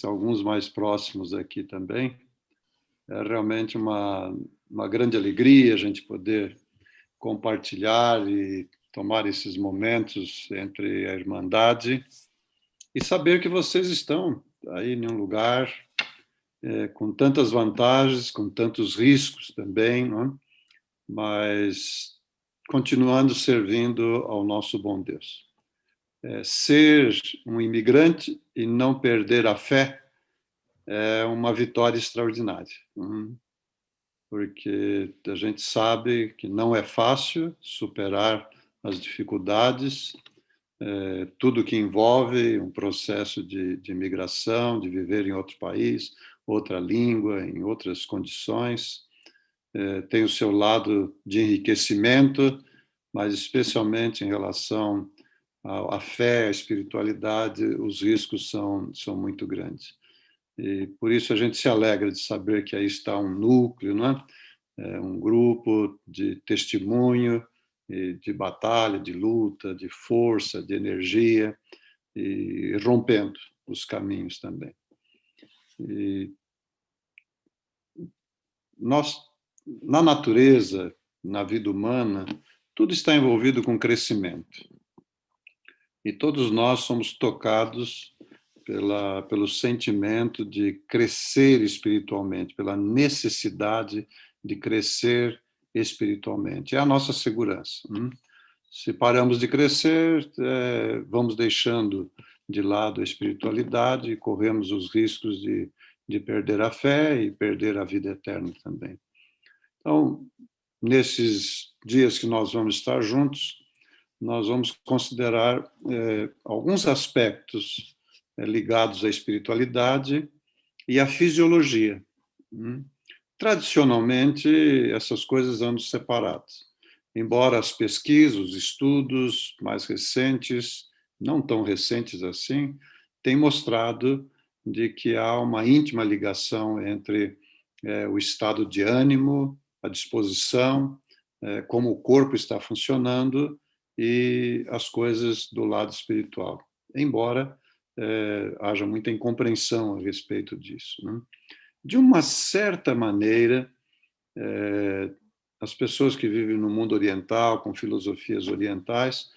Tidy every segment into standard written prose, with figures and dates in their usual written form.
alguns mais próximos aqui também. É realmente uma grande alegria a gente poder compartilhar e tomar esses momentos entre a Irmandade e saber que vocês estão aí em um lugar com tantas vantagens, com tantos riscos também, não é? Mas continuando servindo ao nosso bom Deus. Ser um imigrante e não perder a fé é uma vitória extraordinária, porque a gente sabe que não é fácil superar as dificuldades, tudo que envolve um processo de imigração, de viver em outro país, outra língua, em outras condições, tem o seu lado de enriquecimento, mas especialmente em relação à fé, à espiritualidade, os riscos são muito grandes. E por isso a gente se alegra de saber que aí está um núcleo, não é? Um grupo de testemunho, de batalha, de luta, de força, de energia, e rompendo os caminhos também. E nós, na natureza, na vida humana, tudo está envolvido com crescimento. E todos nós somos tocados pelo sentimento de crescer espiritualmente, pela necessidade de crescer espiritualmente. É a nossa segurança. Se paramos de crescer, vamos deixando de lado a espiritualidade e corremos os riscos de perder a fé e perder a vida eterna também. Então, nesses dias que nós vamos estar juntos, nós vamos considerar alguns aspectos ligados à espiritualidade e à fisiologia. Tradicionalmente, essas coisas andam separadas, embora as pesquisas, os estudos mais recentes, não tão recentes assim, tenham mostrado de que há uma íntima ligação entre o estado de ânimo, a disposição, como o corpo está funcionando e as coisas do lado espiritual, embora haja muita incompreensão a respeito disso, né? De uma certa maneira, as pessoas que vivem no mundo oriental, com filosofias orientais,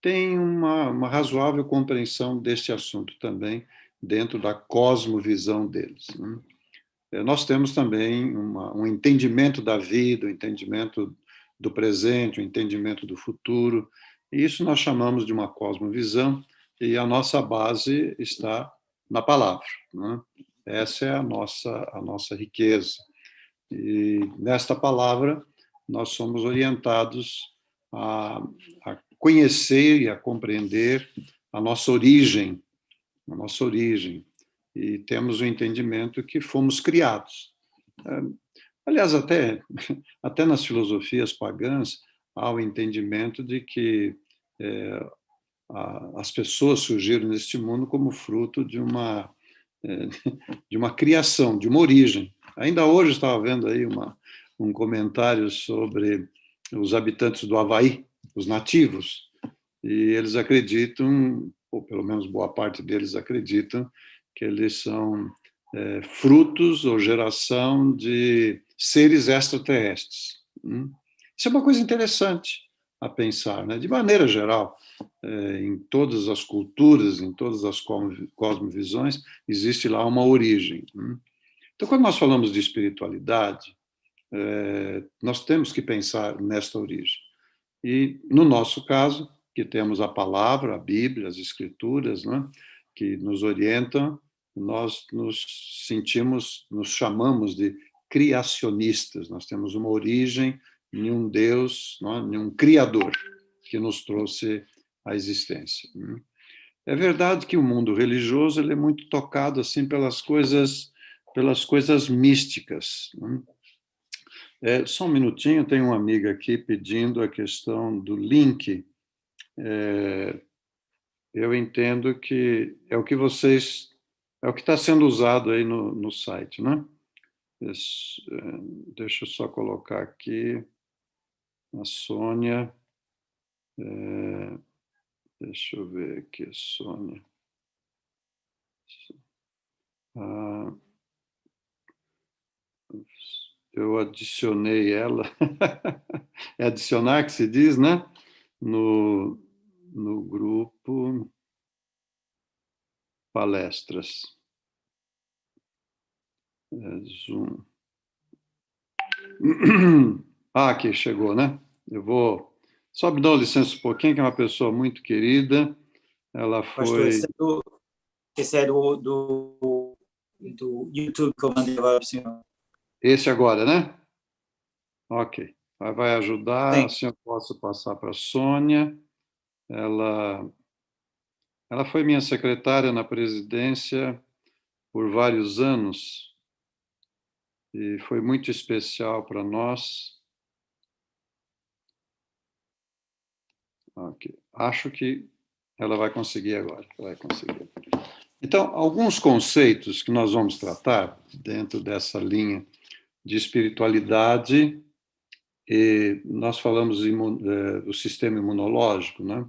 têm uma razoável compreensão deste assunto também, dentro da cosmovisão deles, né? Nós temos também um entendimento da vida, um entendimento do presente, um entendimento do futuro, e isso nós chamamos de uma cosmovisão, e a nossa base está na palavra, né? Essa é a nossa riqueza. E nesta palavra nós somos orientados a conhecer e a compreender a nossa origem, e temos o entendimento que fomos criados. Aliás, até nas filosofias pagãs há o entendimento de que as pessoas surgiram neste mundo como fruto de uma criação, de uma origem. Ainda hoje estava vendo aí um comentário sobre os habitantes do Havaí, os nativos, e eles acreditam, ou pelo menos boa parte deles acreditam, que eles são frutos ou geração de seres extraterrestres. Isso é uma coisa interessante a pensar, né? De maneira geral, em todas as culturas, em todas as cosmovisões, existe lá uma origem. Então, quando nós falamos de espiritualidade, nós temos que pensar nesta origem. E, no nosso caso, que temos a palavra, a Bíblia, as Escrituras, né, que nos orientam, nós nos chamamos de criacionistas. Nós temos uma origem em um Deus, em um Criador que nos trouxe à existência. É verdade que o mundo religioso ele é muito tocado assim pelas coisas místicas. Só um minutinho, tem uma amiga aqui pedindo a questão do link. Eu entendo que é o que está sendo usado aí no site, né? Deixa eu só colocar aqui a Sônia. Deixa eu ver aqui, Sônia. eu adicionei ela, é adicionar que se diz, né? No grupo palestras. Zoom. Ah, aqui chegou, né? Eu vou. Só me dá licença um pouquinho, que é uma pessoa muito querida. Ela Pastor, foi. esse é do YouTube que eu mandei agora para o senhor. Esse agora, né? Ok. Vai ajudar, Sim. assim eu posso passar para a Sônia. Ela foi minha secretária na presidência por vários anos e foi muito especial para nós. Ok. Acho que ela vai conseguir agora. Vai conseguir. Então, alguns conceitos que nós vamos tratar dentro dessa linha de espiritualidade, e nós falamos do sistema imunológico, né?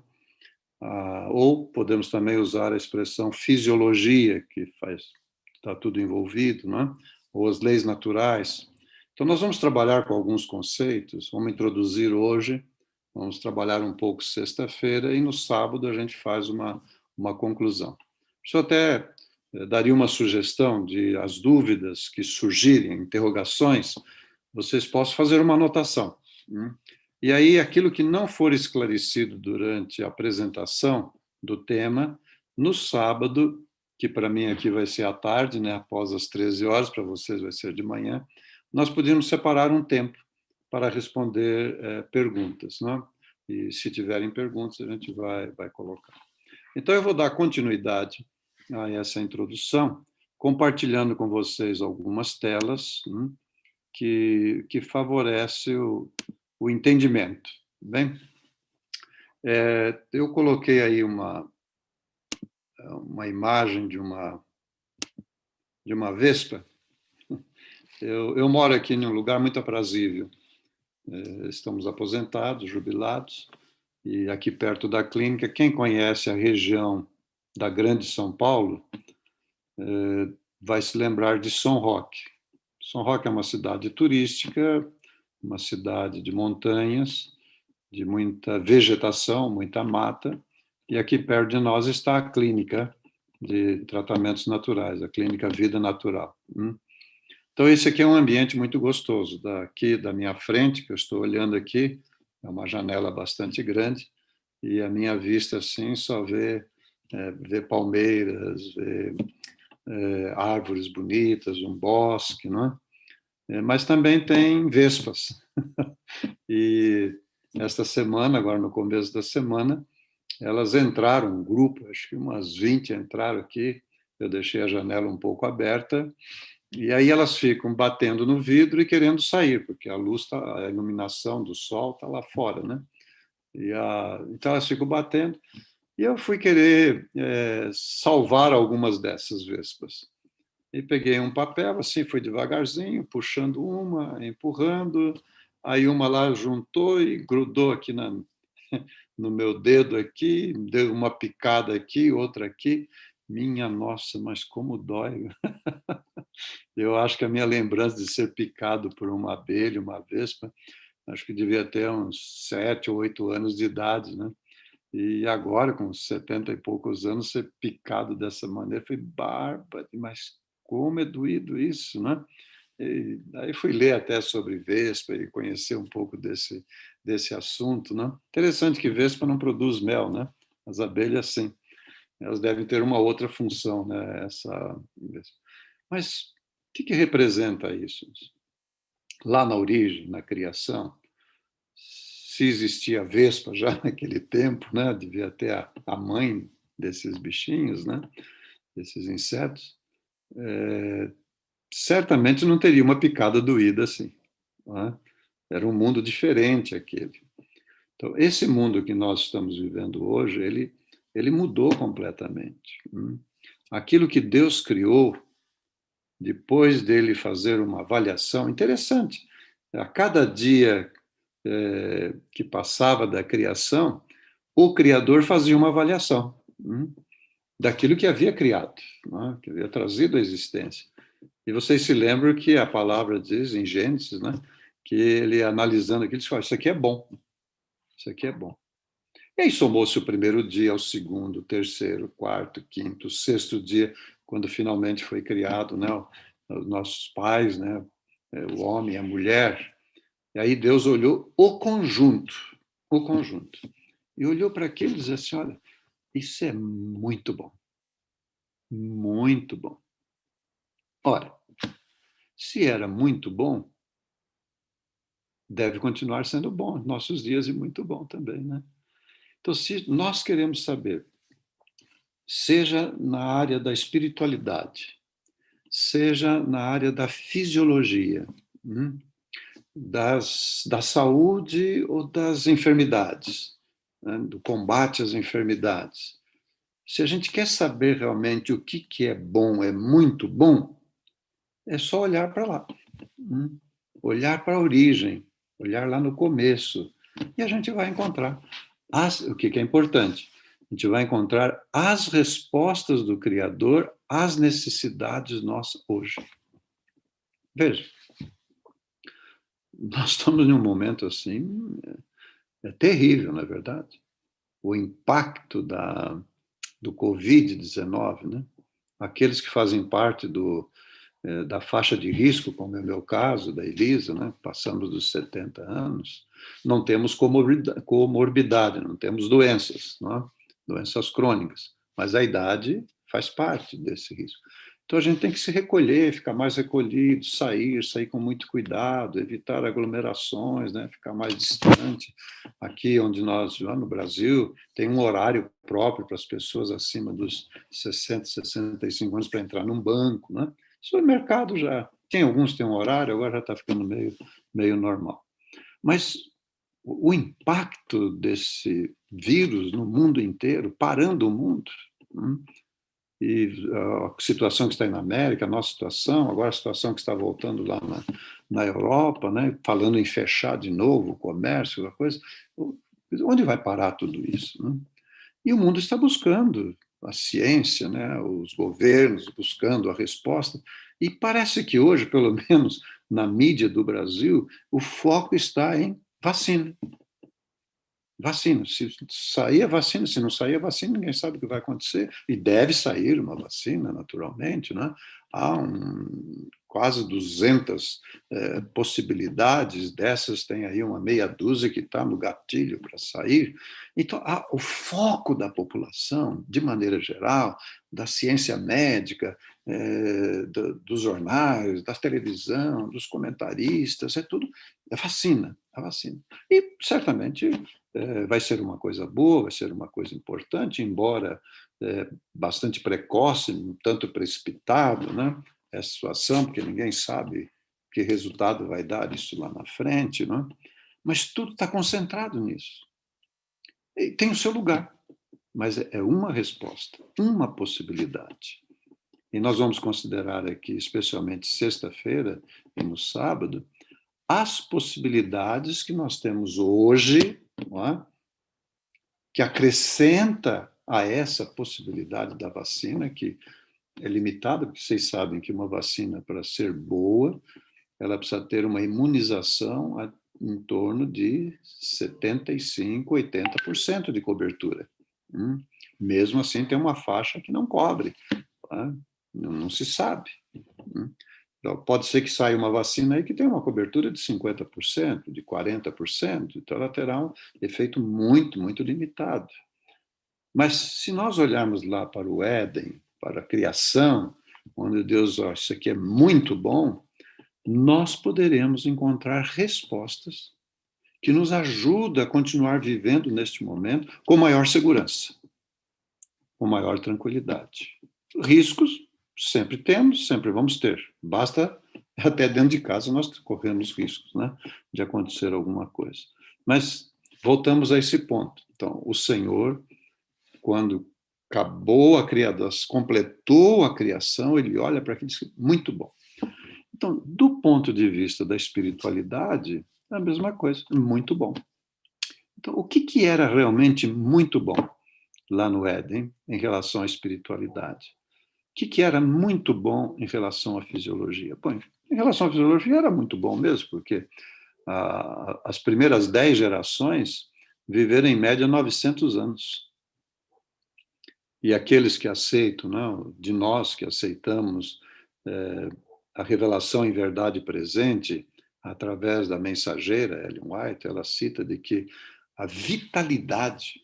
Ou podemos também usar a expressão fisiologia, que está tudo envolvido, né? Ou as leis naturais. Então, nós vamos trabalhar com alguns conceitos, vamos introduzir hoje, vamos trabalhar um pouco sexta-feira, e no sábado a gente faz uma conclusão. Isso até daria uma sugestão de as dúvidas que surgirem, interrogações, vocês possam fazer uma anotação. E aí, aquilo que não for esclarecido durante a apresentação do tema, no sábado, que para mim aqui vai ser à tarde, né, após as 13 horas, para vocês vai ser de manhã, nós podíamos separar um tempo para responder perguntas, né? E se tiverem perguntas, a gente vai colocar. Então, eu vou dar continuidade a essa introdução, compartilhando com vocês algumas telas que favorecem o entendimento. Bem, eu coloquei aí uma imagem de uma vespa. Eu moro aqui em um lugar muito aprazível. Estamos aposentados, jubilados, e aqui perto da clínica, quem conhece a região da Grande São Paulo vai se lembrar de São Roque. São Roque é uma cidade turística, uma cidade de montanhas, de muita vegetação, muita mata, e aqui perto de nós está a clínica de tratamentos naturais, a clínica Vida Natural. Então, esse aqui é um ambiente muito gostoso. Daqui da minha frente, que eu estou olhando aqui, é uma janela bastante grande, e a minha vista, assim, só vê palmeiras, vê árvores bonitas, um bosque, não é? Mas também tem vespas. E esta semana, agora no começo da semana, elas entraram, um grupo, acho que umas 20 entraram aqui, eu deixei a janela um pouco aberta, e aí elas ficam batendo no vidro e querendo sair, porque a luz, a iluminação do sol está lá fora, né? Então elas ficam batendo, e eu fui querer salvar algumas dessas vespas. E peguei um papel, assim, fui devagarzinho, puxando uma, empurrando, aí uma lá juntou e grudou aqui no meu dedo aqui, deu uma picada aqui, outra aqui. Minha nossa, mas como dói. Eu acho que a minha lembrança de ser picado por uma abelha, uma vespa, acho que devia ter uns 7 ou 8 anos de idade, né? E agora, com 70 e poucos anos, ser picado dessa maneira foi bárbaro, mas como é doído isso, né? E aí fui ler até sobre vespa e conhecer um pouco desse assunto, né? Interessante que vespa não produz mel, né? As abelhas, sim. Elas devem ter uma outra função, né? Mas o que representa isso? Lá na origem, na criação, se existia vespa já naquele tempo, né? Devia ter a mãe desses bichinhos, né? Desses insetos. Certamente não teria uma picada doída assim. Não é? Era um mundo diferente aquele. Então, esse mundo que nós estamos vivendo hoje, ele mudou completamente. Aquilo que Deus criou, depois dele fazer uma avaliação interessante, a cada dia que passava da criação, o Criador fazia uma avaliação daquilo que havia criado, que havia trazido à existência. E vocês se lembram que a palavra diz em Gênesis, né, que ele analisando aquilo, ele fala, isso aqui é bom, isso aqui é bom. E aí somou-se o primeiro dia, o segundo, o terceiro, o quarto, o quinto, o sexto dia, quando finalmente foi criado, né, os nossos pais, né, o homem e a mulher. E aí Deus olhou o conjunto, e olhou para aquilo e disse assim, olha, isso é muito bom, muito bom. Ora, se era muito bom, deve continuar sendo bom, nossos dias e muito bom também, né? Então, se nós queremos saber, seja na área da espiritualidade, seja na área da fisiologia, da saúde ou das enfermidades, né, do combate às enfermidades. Se a gente quer saber realmente o que é bom, é muito bom, é só olhar para lá. Olhar para a origem, olhar lá no começo. E a gente vai encontrar o que é importante. A gente vai encontrar as respostas do Criador às necessidades nossas hoje. Veja, nós estamos em um momento assim, é terrível, não é verdade? O impacto do Covid-19, né? Aqueles que fazem parte da faixa de risco, como é o meu caso, da Elisa, né? Passamos dos 70 anos, não temos comorbidade, não temos doenças, não é? Doenças crônicas, mas a idade faz parte desse risco. Então a gente tem que se recolher, ficar mais recolhido, sair com muito cuidado, evitar aglomerações, né? Ficar mais distante. Aqui onde nós, lá no Brasil, tem um horário próprio para as pessoas acima dos 60, 65 anos para entrar num banco, né? Supermercado já tem alguns que têm um horário, agora já está ficando meio normal. Mas o impacto desse vírus no mundo inteiro, parando o mundo, e a situação que está aí na América, a nossa situação, agora a situação que está voltando lá na Europa, né, falando em fechar de novo o comércio, a coisa, onde vai parar tudo isso? Né? E o mundo está buscando a ciência, né, os governos buscando a resposta, e parece que hoje, pelo menos na mídia do Brasil, o foco está em vacina. Vacina. Se sair a vacina, se não sair a vacina, ninguém sabe o que vai acontecer. E deve sair uma vacina, naturalmente. Né? Há quase 200 possibilidades, dessas tem aí uma meia dúzia que está no gatilho para sair. Então, o foco da população, de maneira geral, da ciência médica, dos jornais, da televisão, dos comentaristas, é tudo a vacina, a vacina. E, certamente, vai ser uma coisa boa, vai ser uma coisa importante, embora bastante precoce, um tanto precipitado, né? Essa situação, porque ninguém sabe que resultado vai dar isso lá na frente, né? Mas tudo está concentrado nisso. E tem o seu lugar, mas é uma resposta, uma possibilidade. E nós vamos considerar aqui, especialmente sexta-feira e no sábado, as possibilidades que nós temos hoje, não é? Que acrescenta a essa possibilidade da vacina, que é limitada, porque vocês sabem que uma vacina, para ser boa, ela precisa ter uma imunização em torno de 75%, 80% de cobertura. Mesmo assim, tem uma faixa que não cobre. Tá? Não se sabe. Então, pode ser que saia uma vacina aí que tenha uma cobertura de 50%, de 40%, então ela terá um efeito muito, muito limitado. Mas se nós olharmos lá para o Éden, para a criação, onde Deus, isso aqui é muito bom, nós poderemos encontrar respostas que nos ajudam a continuar vivendo neste momento com maior segurança, com maior tranquilidade. Riscos sempre temos, sempre vamos ter. Basta, até dentro de casa, nós corremos riscos, né, de acontecer alguma coisa. Mas voltamos a esse ponto. Então, o Senhor, quando acabou a criação, completou a criação, ele olha para aquilo e diz, muito bom. Então, do ponto de vista da espiritualidade, é a mesma coisa, muito bom. Então, o que era realmente muito bom lá no Éden em relação à espiritualidade? que era muito bom em relação à fisiologia? Bom, em relação à fisiologia era muito bom mesmo, porque as primeiras 10 gerações viveram em média 900 anos. E aqueles que aceitam, não, de nós que aceitamos a revelação em verdade presente, através da mensageira Ellen White, ela cita de que a vitalidade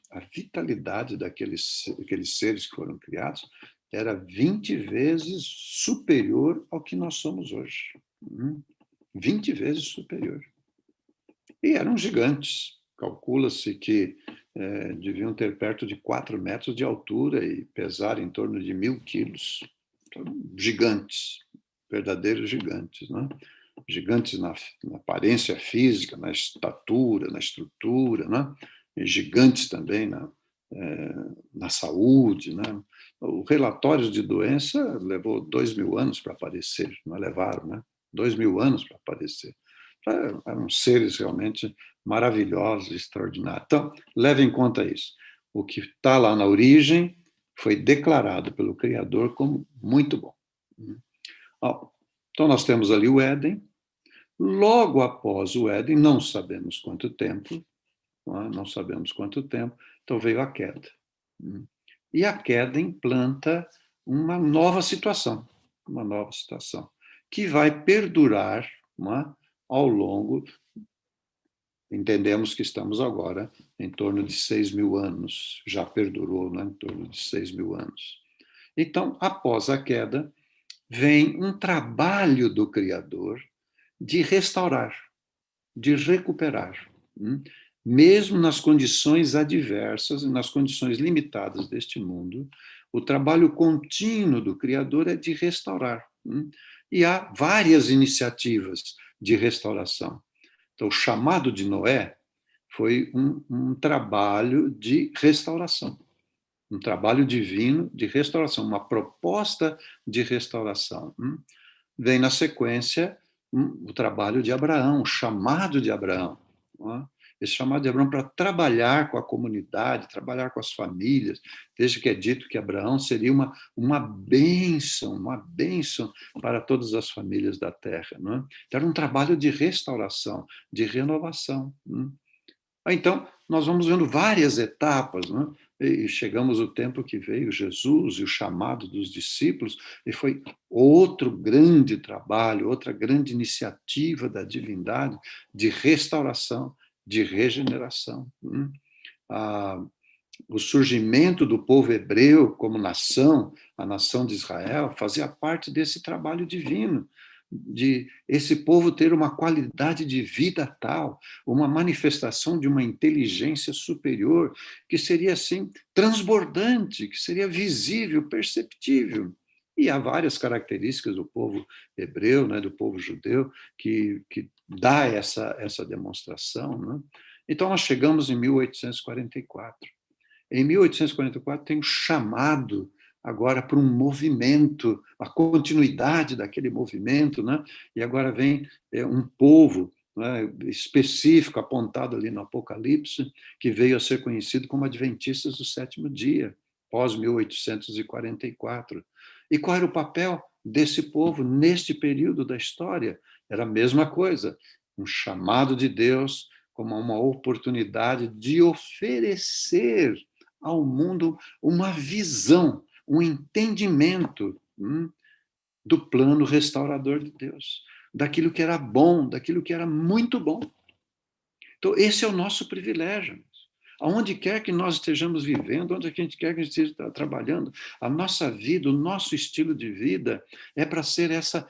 daqueles seres que foram criados era 20 vezes superior ao que nós somos hoje. 20 vezes superior. E eram gigantes. Calcula-se que deviam ter perto de 4 metros de altura e pesar em torno de 1.000 quilos. Então, gigantes, verdadeiros gigantes, né? Gigantes na aparência física, na estatura, na estrutura, né? E gigantes também na saúde, né? O relatório de doença levou 2.000 anos para aparecer, não levaram, né? 2.000 anos para aparecer. Eram seres realmente maravilhosos, extraordinários. Então, leve em conta isso. O que está lá na origem foi declarado pelo Criador como muito bom. Então, nós temos ali o Éden. Logo após o Éden, não sabemos quanto tempo, não sabemos quanto tempo, então veio a queda. E a queda implanta uma nova situação, que vai perdurar ao longo, entendemos que estamos agora em torno de 6.000 anos, já perdurou, em torno de 6.000 anos. Então, após a queda, vem um trabalho do Criador de restaurar, de recuperar, mesmo nas condições adversas e nas condições limitadas deste mundo, o trabalho contínuo do Criador é de restaurar. E há várias iniciativas de restauração. Então, o chamado de Noé foi um trabalho de restauração, um trabalho divino de restauração, uma proposta de restauração. Vem na sequência o trabalho de Abraão, o chamado de Abraão. Esse chamado de Abraão para trabalhar com a comunidade, trabalhar com as famílias. Veja que é dito que Abraão seria uma bênção para todas as famílias da terra. Não é? Então, era um trabalho de restauração, de renovação. Então, nós vamos vendo várias etapas, não é? E chegamos ao tempo que veio Jesus e o chamado dos discípulos, e foi outro grande trabalho, outra grande iniciativa da divindade de restauração, de regeneração. O surgimento do povo hebreu como nação, a nação de Israel, fazia parte desse trabalho divino, de esse povo ter uma qualidade de vida tal, uma manifestação de uma inteligência superior, que seria assim transbordante, que seria visível, perceptível. E há várias características do povo hebreu, do povo judeu, que dá essa demonstração. Né? Então, nós chegamos em 1844. Em 1844 tem um chamado agora para um movimento, a continuidade daquele movimento, né? E agora vem um povo, né, específico, apontado ali no Apocalipse, que veio a ser conhecido como Adventistas do Sétimo Dia, pós 1844. E qual era o papel desse povo neste período da história? Era a mesma coisa, um chamado de Deus como uma oportunidade de oferecer ao mundo uma visão, um entendimento do plano restaurador de Deus, daquilo que era bom, daquilo que era muito bom. Então, esse é o nosso privilégio. Aonde quer que nós estejamos vivendo, onde quer que a gente esteja trabalhando, a nossa vida, o nosso estilo de vida é para ser essa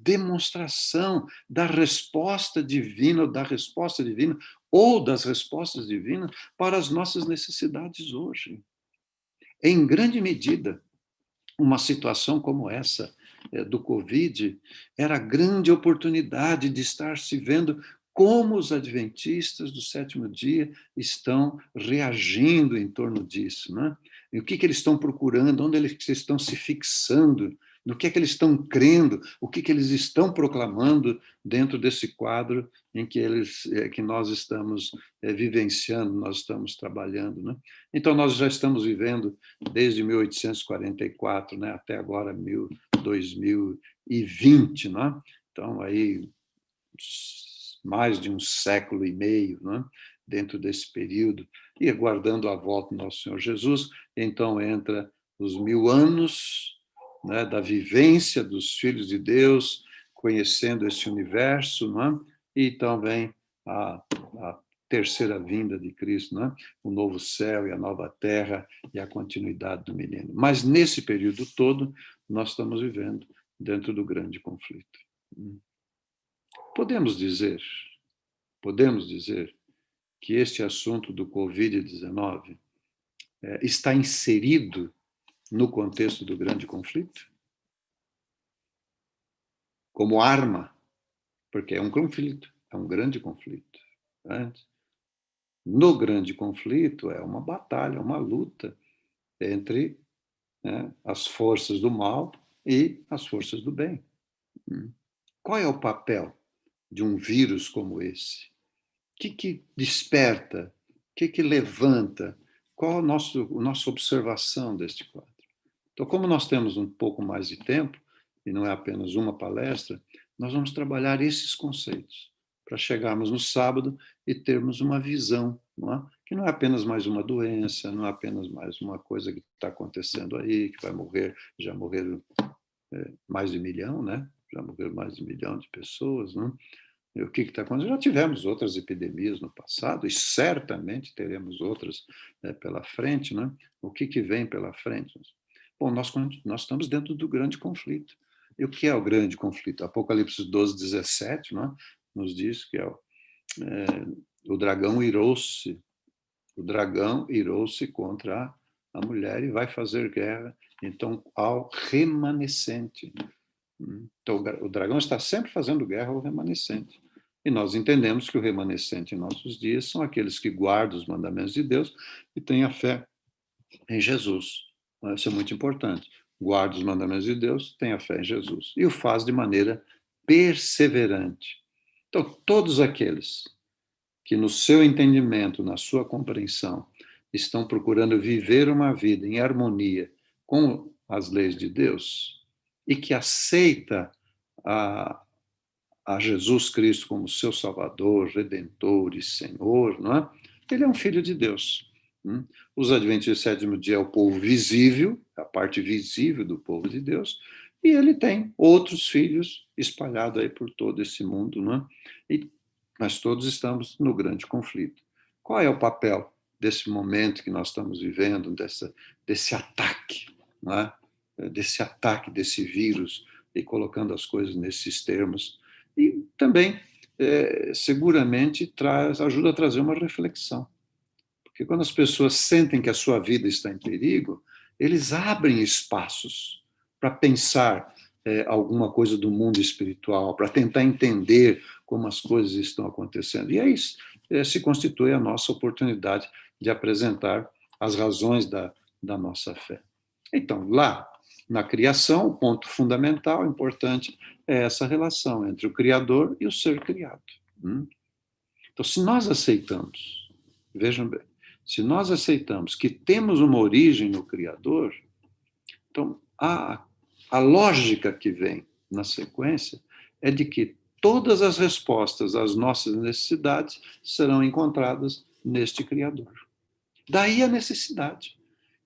demonstração da resposta divina, ou das respostas divinas para as nossas necessidades hoje. Em grande medida, uma situação como essa do Covid era a grande oportunidade de estar se vendo como os adventistas do sétimo dia estão reagindo em torno disso, né? E o que eles estão procurando, onde eles estão se fixando no que é que eles estão crendo, o que que eles estão proclamando dentro desse quadro em que que nós estamos vivenciando, nós estamos trabalhando, né? Então, nós já estamos vivendo desde 1844, né, até agora 2020, né? Então, aí, mais de um século e meio, né, dentro desse período, e aguardando a volta do nosso Senhor Jesus, então entra os 1000 anos, né, da vivência dos filhos de Deus, conhecendo esse universo, né, e então vem a terceira vinda de Cristo, né, o novo céu e a nova terra e a continuidade do milênio. Mas nesse período todo, nós estamos vivendo dentro do grande conflito. Podemos dizer que este assunto do Covid-19 está inserido no contexto do grande conflito? Como arma, porque é um conflito, é um grande conflito. Né? No grande conflito é uma batalha, uma luta entre, né, as forças do mal e as forças do bem. Qual é o papel de um vírus como esse? O que desperta? O que levanta? Qual a nossa observação deste quadro? Então, como nós temos um pouco mais de tempo, e não é apenas uma palestra, nós vamos trabalhar esses conceitos para chegarmos no sábado e termos uma visão, não é? Que não é apenas mais uma doença, não é apenas mais uma coisa que está acontecendo aí, que vai morrer, já morreram mais de 1 milhão, né? Já morreram mais de 1 milhão de pessoas, né? E o que está acontecendo? Já tivemos outras epidemias no passado e certamente teremos outras pela frente, né? O que vem pela frente? Bom, nós estamos dentro do grande conflito. E o que é o grande conflito? Apocalipse 12, 17, né, nos diz que o dragão irou-se. O dragão irou-se contra a mulher e vai fazer guerra, então, ao remanescente. Então, o dragão está sempre fazendo guerra ao remanescente. E nós entendemos que o remanescente em nossos dias são aqueles que guardam os mandamentos de Deus e têm a fé em Jesus. Isso é muito importante. Guarda os mandamentos de Deus, tenha fé em Jesus. E o faz de maneira perseverante. Então, todos aqueles que no seu entendimento, na sua compreensão, estão procurando viver uma vida em harmonia com as leis de Deus e que aceita a Jesus Cristo como seu Salvador, Redentor e Senhor, não é? Ele é um filho de Deus. Os Adventistas do sétimo dia é o povo visível, a parte visível do povo de Deus, e ele tem outros filhos espalhados aí por todo esse mundo, não é? Mas todos estamos no grande conflito. Qual é o papel desse momento que nós estamos vivendo, desse ataque, não é? Desse ataque desse vírus, e colocando as coisas nesses termos? E também, seguramente, ajuda a trazer uma reflexão. Porque quando as pessoas sentem que a sua vida está em perigo, eles abrem espaços para pensar alguma coisa do mundo espiritual, para tentar entender como as coisas estão acontecendo. E aí se constitui a nossa oportunidade de apresentar as razões da nossa fé. Então, lá na criação, o ponto fundamental, importante, é essa relação entre o Criador e o ser criado. Então, se nós aceitamos, vejam bem, se nós aceitamos que temos uma origem no Criador, então a lógica que vem na sequência é de que todas as respostas às nossas necessidades serão encontradas neste Criador. Daí a necessidade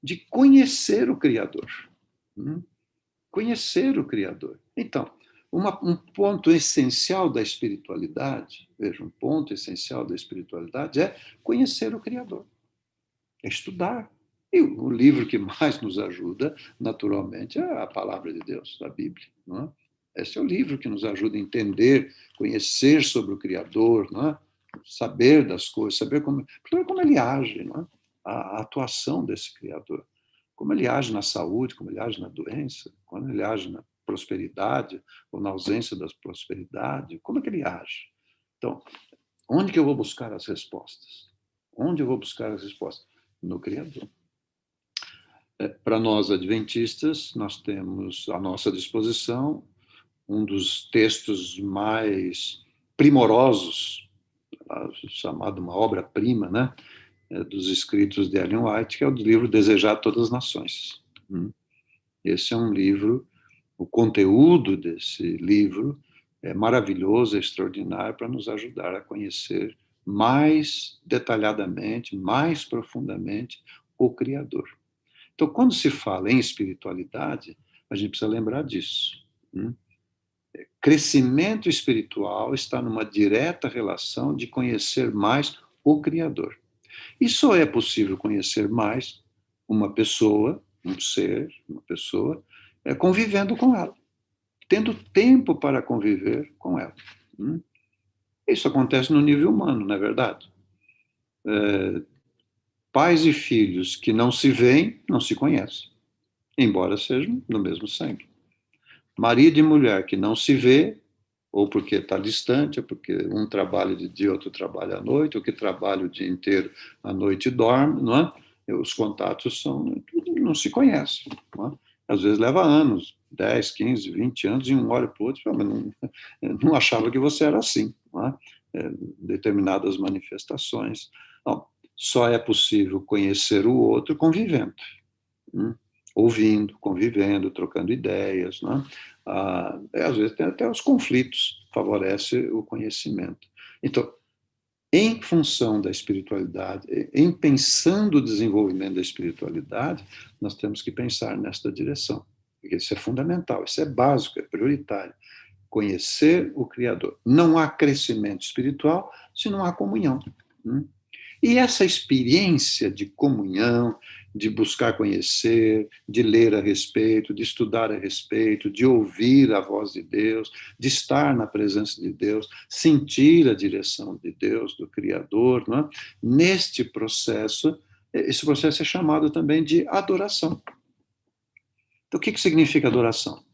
de conhecer o Criador. Conhecer o Criador. Então, um ponto essencial da espiritualidade, veja, um ponto essencial da espiritualidade é conhecer o Criador, é estudar. E o livro que mais nos ajuda, naturalmente, é a Palavra de Deus, a Bíblia. Não é? Esse é o livro que nos ajuda a entender, conhecer sobre o Criador, não é? Saber das coisas, saber como ele age, não é? A atuação desse Criador. Como ele age na saúde, como ele age na doença, como ele age na prosperidade ou na ausência da prosperidade, como é que ele age? Então, onde que eu vou buscar as respostas? Onde eu vou buscar as respostas? No Criador. Para nós adventistas, nós temos à nossa disposição um dos textos mais primorosos, chamado uma obra-prima, né, dos escritos de Ellen White, que é o livro Desejar Todas as Nações. Esse é um livro, o conteúdo desse livro é maravilhoso, é extraordinário para nos ajudar a conhecer mais detalhadamente, mais profundamente o Criador. Então, quando se fala em espiritualidade, a gente precisa lembrar disso. Crescimento espiritual está numa direta relação de conhecer mais o Criador. E só é possível conhecer mais uma pessoa, um ser, uma pessoa, convivendo com ela, tendo tempo para conviver com ela. Isso acontece no nível humano, não é verdade? Pais e filhos que não se veem, não se conhecem, embora sejam do mesmo sangue. Marido e mulher que não se vê, ou porque está distante, ou porque um trabalha de dia, outro trabalha à noite, ou que trabalha o dia inteiro, à noite dorme, não é? Os contatos não se conhecem. Não é? Às vezes leva anos, 10, 15, 20 anos, e um olha para o outro e fala, mas não achava que você era assim. Não é? Determinadas manifestações. Não, só é possível conhecer o outro convivendo. Ouvindo, convivendo, trocando ideias. Né? Às vezes tem até os conflitos, favorece o conhecimento. Então, em função da espiritualidade, em pensando o desenvolvimento da espiritualidade, nós temos que pensar nesta direção. Porque isso é fundamental, isso é básico, é prioritário. Conhecer o Criador. Não há crescimento espiritual se não há comunhão. E essa experiência de comunhão, de buscar conhecer, de ler a respeito, de estudar a respeito, de ouvir a voz de Deus, de estar na presença de Deus, sentir a direção de Deus, do Criador, não é? Neste processo, esse processo é chamado também de adoração. Então, o que significa adoração?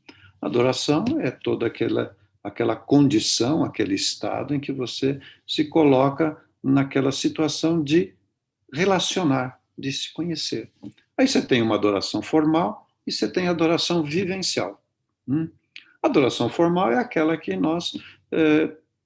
Adoração é toda aquela condição, aquele estado em que você se coloca naquela situação de relacionar, de se conhecer. Aí você tem uma adoração formal e você tem a adoração vivencial. A adoração formal é aquela que nós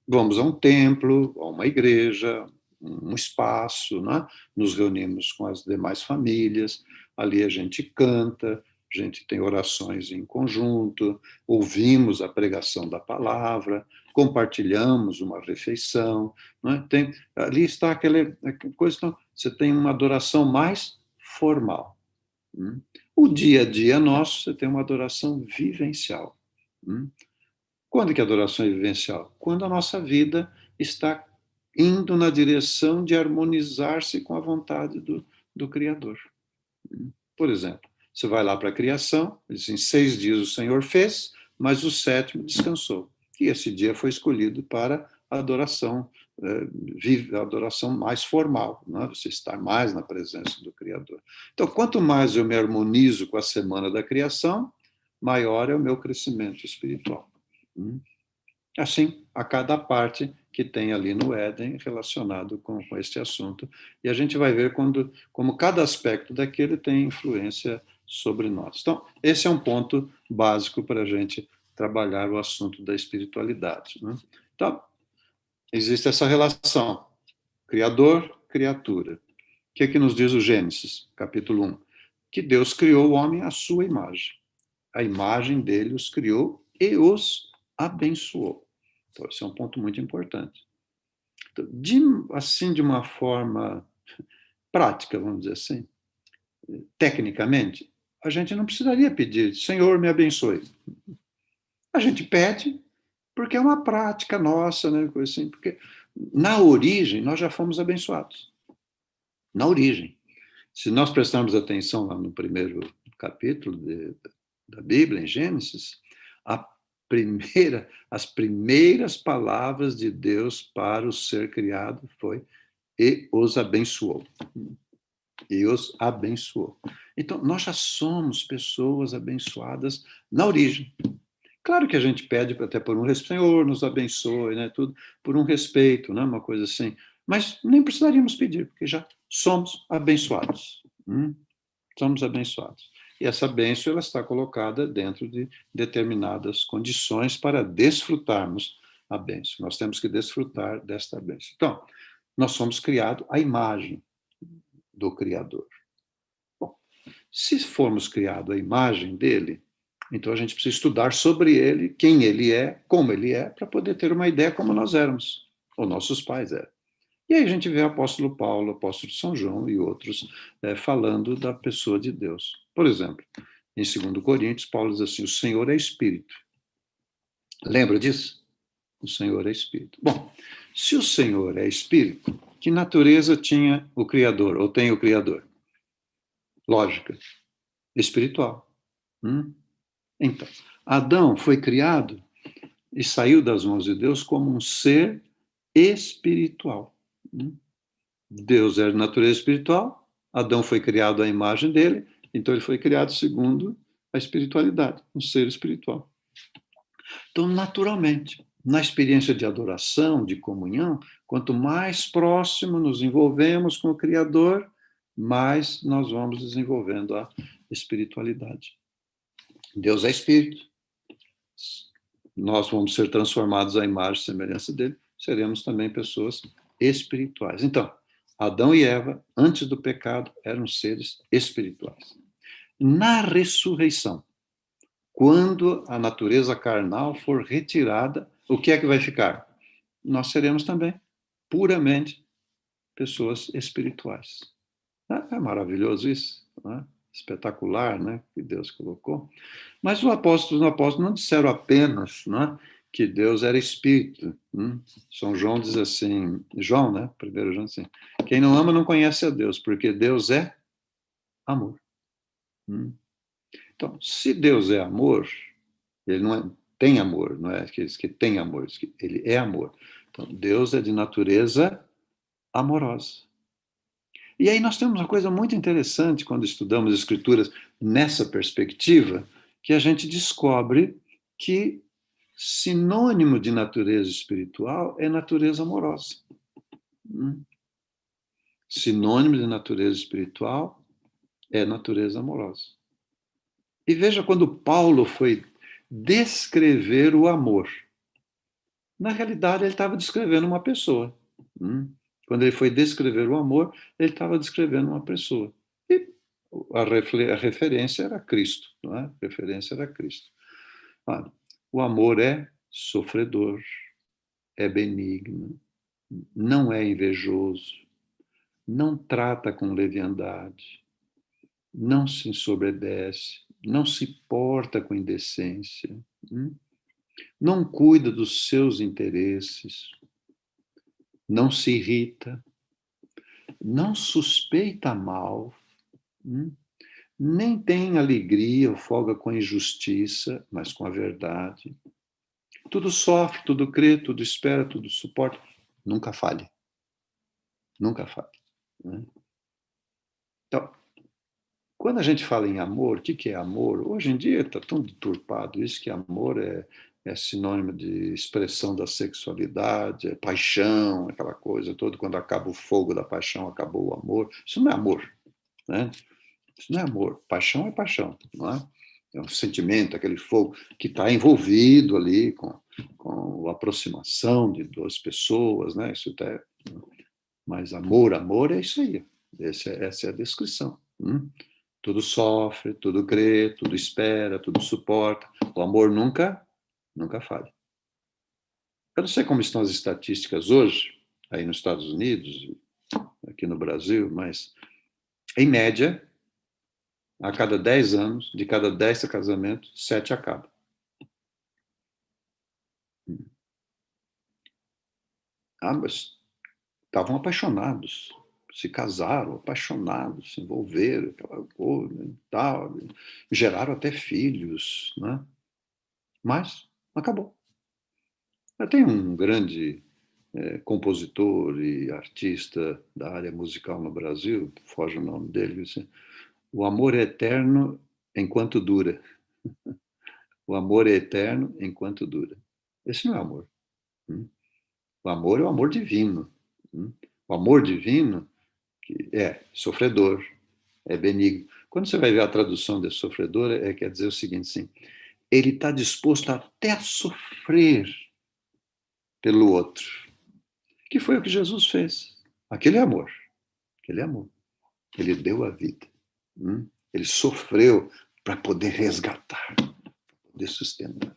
vamos a um templo, a uma igreja, um espaço, né? Nos reunimos com as demais famílias, ali a gente canta, a gente tem orações em conjunto, ouvimos a pregação da palavra, compartilhamos uma refeição, né? Ali está aquela coisa, então, você tem uma adoração mais formal. O dia a dia nosso, você tem uma adoração vivencial. Quando que a adoração é vivencial? Quando a nossa vida está indo na direção de harmonizar-se com a vontade do Criador. Por exemplo, você vai lá para a criação, diz em 6 dias o Senhor fez, mas o 7º descansou. E esse dia foi escolhido para a adoração, a adoração mais formal, né? Você estar mais na presença do Criador. Então, quanto mais eu me harmonizo com a semana da criação, maior é o meu crescimento espiritual. Assim, a cada parte que tem ali no Éden relacionado com este assunto. E a gente vai ver como cada aspecto daquele tem influência sobre nós. Então, esse é um ponto básico para a gente trabalhar o assunto da espiritualidade. Né? Então, existe essa relação Criador, criatura. O que nos diz o Gênesis, capítulo 1? Que Deus criou o homem à sua imagem. A imagem dele os criou e os abençoou. Então, esse é um ponto muito importante. Então, de uma forma prática, vamos dizer assim, tecnicamente, a gente não precisaria pedir, Senhor, me abençoe. A gente pede porque é uma prática nossa, né? Coisa assim, porque na origem nós já fomos abençoados. Na origem. Se nós prestarmos atenção lá no primeiro capítulo da Bíblia, em Gênesis, as primeiras palavras de Deus para o ser criado foi e os abençoou. E os abençoou. Então, nós já somos pessoas abençoadas na origem. Claro que a gente pede até por um respeito, Senhor, nos abençoe, né, tudo, por um respeito, né, uma coisa assim. Mas nem precisaríamos pedir, porque já somos abençoados. somos abençoados. E essa bênção ela está colocada dentro de determinadas condições para desfrutarmos a bênção. Nós temos que desfrutar desta bênção. Então, nós somos criados à imagem do Criador. Bom, se formos criados à imagem dele, então a gente precisa estudar sobre ele, quem ele é, como ele é, para poder ter uma ideia como nós éramos, ou nossos pais eram. E aí a gente vê o apóstolo Paulo, o apóstolo São João e outros falando da pessoa de Deus. Por exemplo, em 2 Coríntios, Paulo diz assim, o Senhor é Espírito. Lembra disso? O Senhor é Espírito. Bom, se o Senhor é Espírito, que natureza tinha o Criador, ou tem o Criador? Lógica, espiritual. Então, Adão foi criado e saiu das mãos de Deus como um ser espiritual. Deus é de natureza espiritual, Adão foi criado à imagem dele, então ele foi criado segundo a espiritualidade, um ser espiritual. Então, naturalmente, na experiência de adoração, de comunhão, quanto mais próximo nos envolvemos com o Criador, mais nós vamos desenvolvendo a espiritualidade. Deus é espírito. Nós vamos ser transformados à imagem e semelhança dele, seremos também pessoas espirituais. Então, Adão e Eva, antes do pecado, eram seres espirituais. Na ressurreição, quando a natureza carnal for retirada, o que é que vai ficar? Nós seremos também puramente pessoas espirituais. É maravilhoso isso, não é? Espetacular, né, que Deus colocou. Mas os apóstolos não disseram apenas, né, que Deus era espírito. São João diz assim, João, né, 1 João assim, quem não ama não conhece a Deus, porque Deus é amor. Então, se Deus é amor, ele não tem amor, não é aqueles que têm amor, ele é amor. Então, Deus é de natureza amorosa. E aí nós temos uma coisa muito interessante quando estudamos as Escrituras nessa perspectiva, que a gente descobre que sinônimo de natureza espiritual é natureza amorosa. Sinônimo de natureza espiritual é natureza amorosa. E veja quando Paulo foi descrever o amor. Na realidade, ele estava descrevendo uma pessoa. Quando ele foi descrever o amor, ele estava descrevendo uma pessoa. E a referência era Cristo, não é? A referência era Cristo. O amor é sofredor, é benigno, não é invejoso, não trata com leviandade, não se ensoberbece, não se porta com indecência, não cuida dos seus interesses, não se irrita, não suspeita mal, nem tem alegria ou folga com a injustiça, mas com a verdade. Tudo sofre, tudo crê, tudo espera, tudo suporta. Nunca falha. Nunca falha. Então, quando a gente fala em amor, o que é amor? Hoje em dia está tão deturpado isso que amor é sinônimo de expressão da sexualidade, é paixão, aquela coisa toda. Quando acaba o fogo da paixão, acabou o amor. Isso não é amor, né? Isso não é amor. Paixão é paixão, não é? É um sentimento, aquele fogo que está envolvido ali com a aproximação de duas pessoas, né? Isso até. Mas amor é isso aí. Essa é a descrição. Tudo sofre, tudo crê, tudo espera, tudo suporta. O amor nunca falha. Eu não sei como estão as estatísticas hoje, aí nos Estados Unidos, aqui no Brasil, mas, em média, a cada 10 anos, de cada 10 casamentos, 7 acabam. Mas estavam apaixonados, se casaram, apaixonados, se envolveram, aquela coisa e tal, geraram até filhos, né? Mas acabou. Eu tenho um grande compositor e artista da área musical no Brasil, foge o nome dele, assim, o amor é eterno enquanto dura. O amor é eterno enquanto dura. Esse não é amor. O amor é o amor divino. O amor divino é sofredor, é benigno. Quando você vai ver a tradução de sofredor, quer dizer o seguinte, sim, ele está disposto até a sofrer pelo outro, que foi o que Jesus fez. Aquele amor, aquele amor. Ele deu a vida. Ele sofreu para poder resgatar, poder sustentar.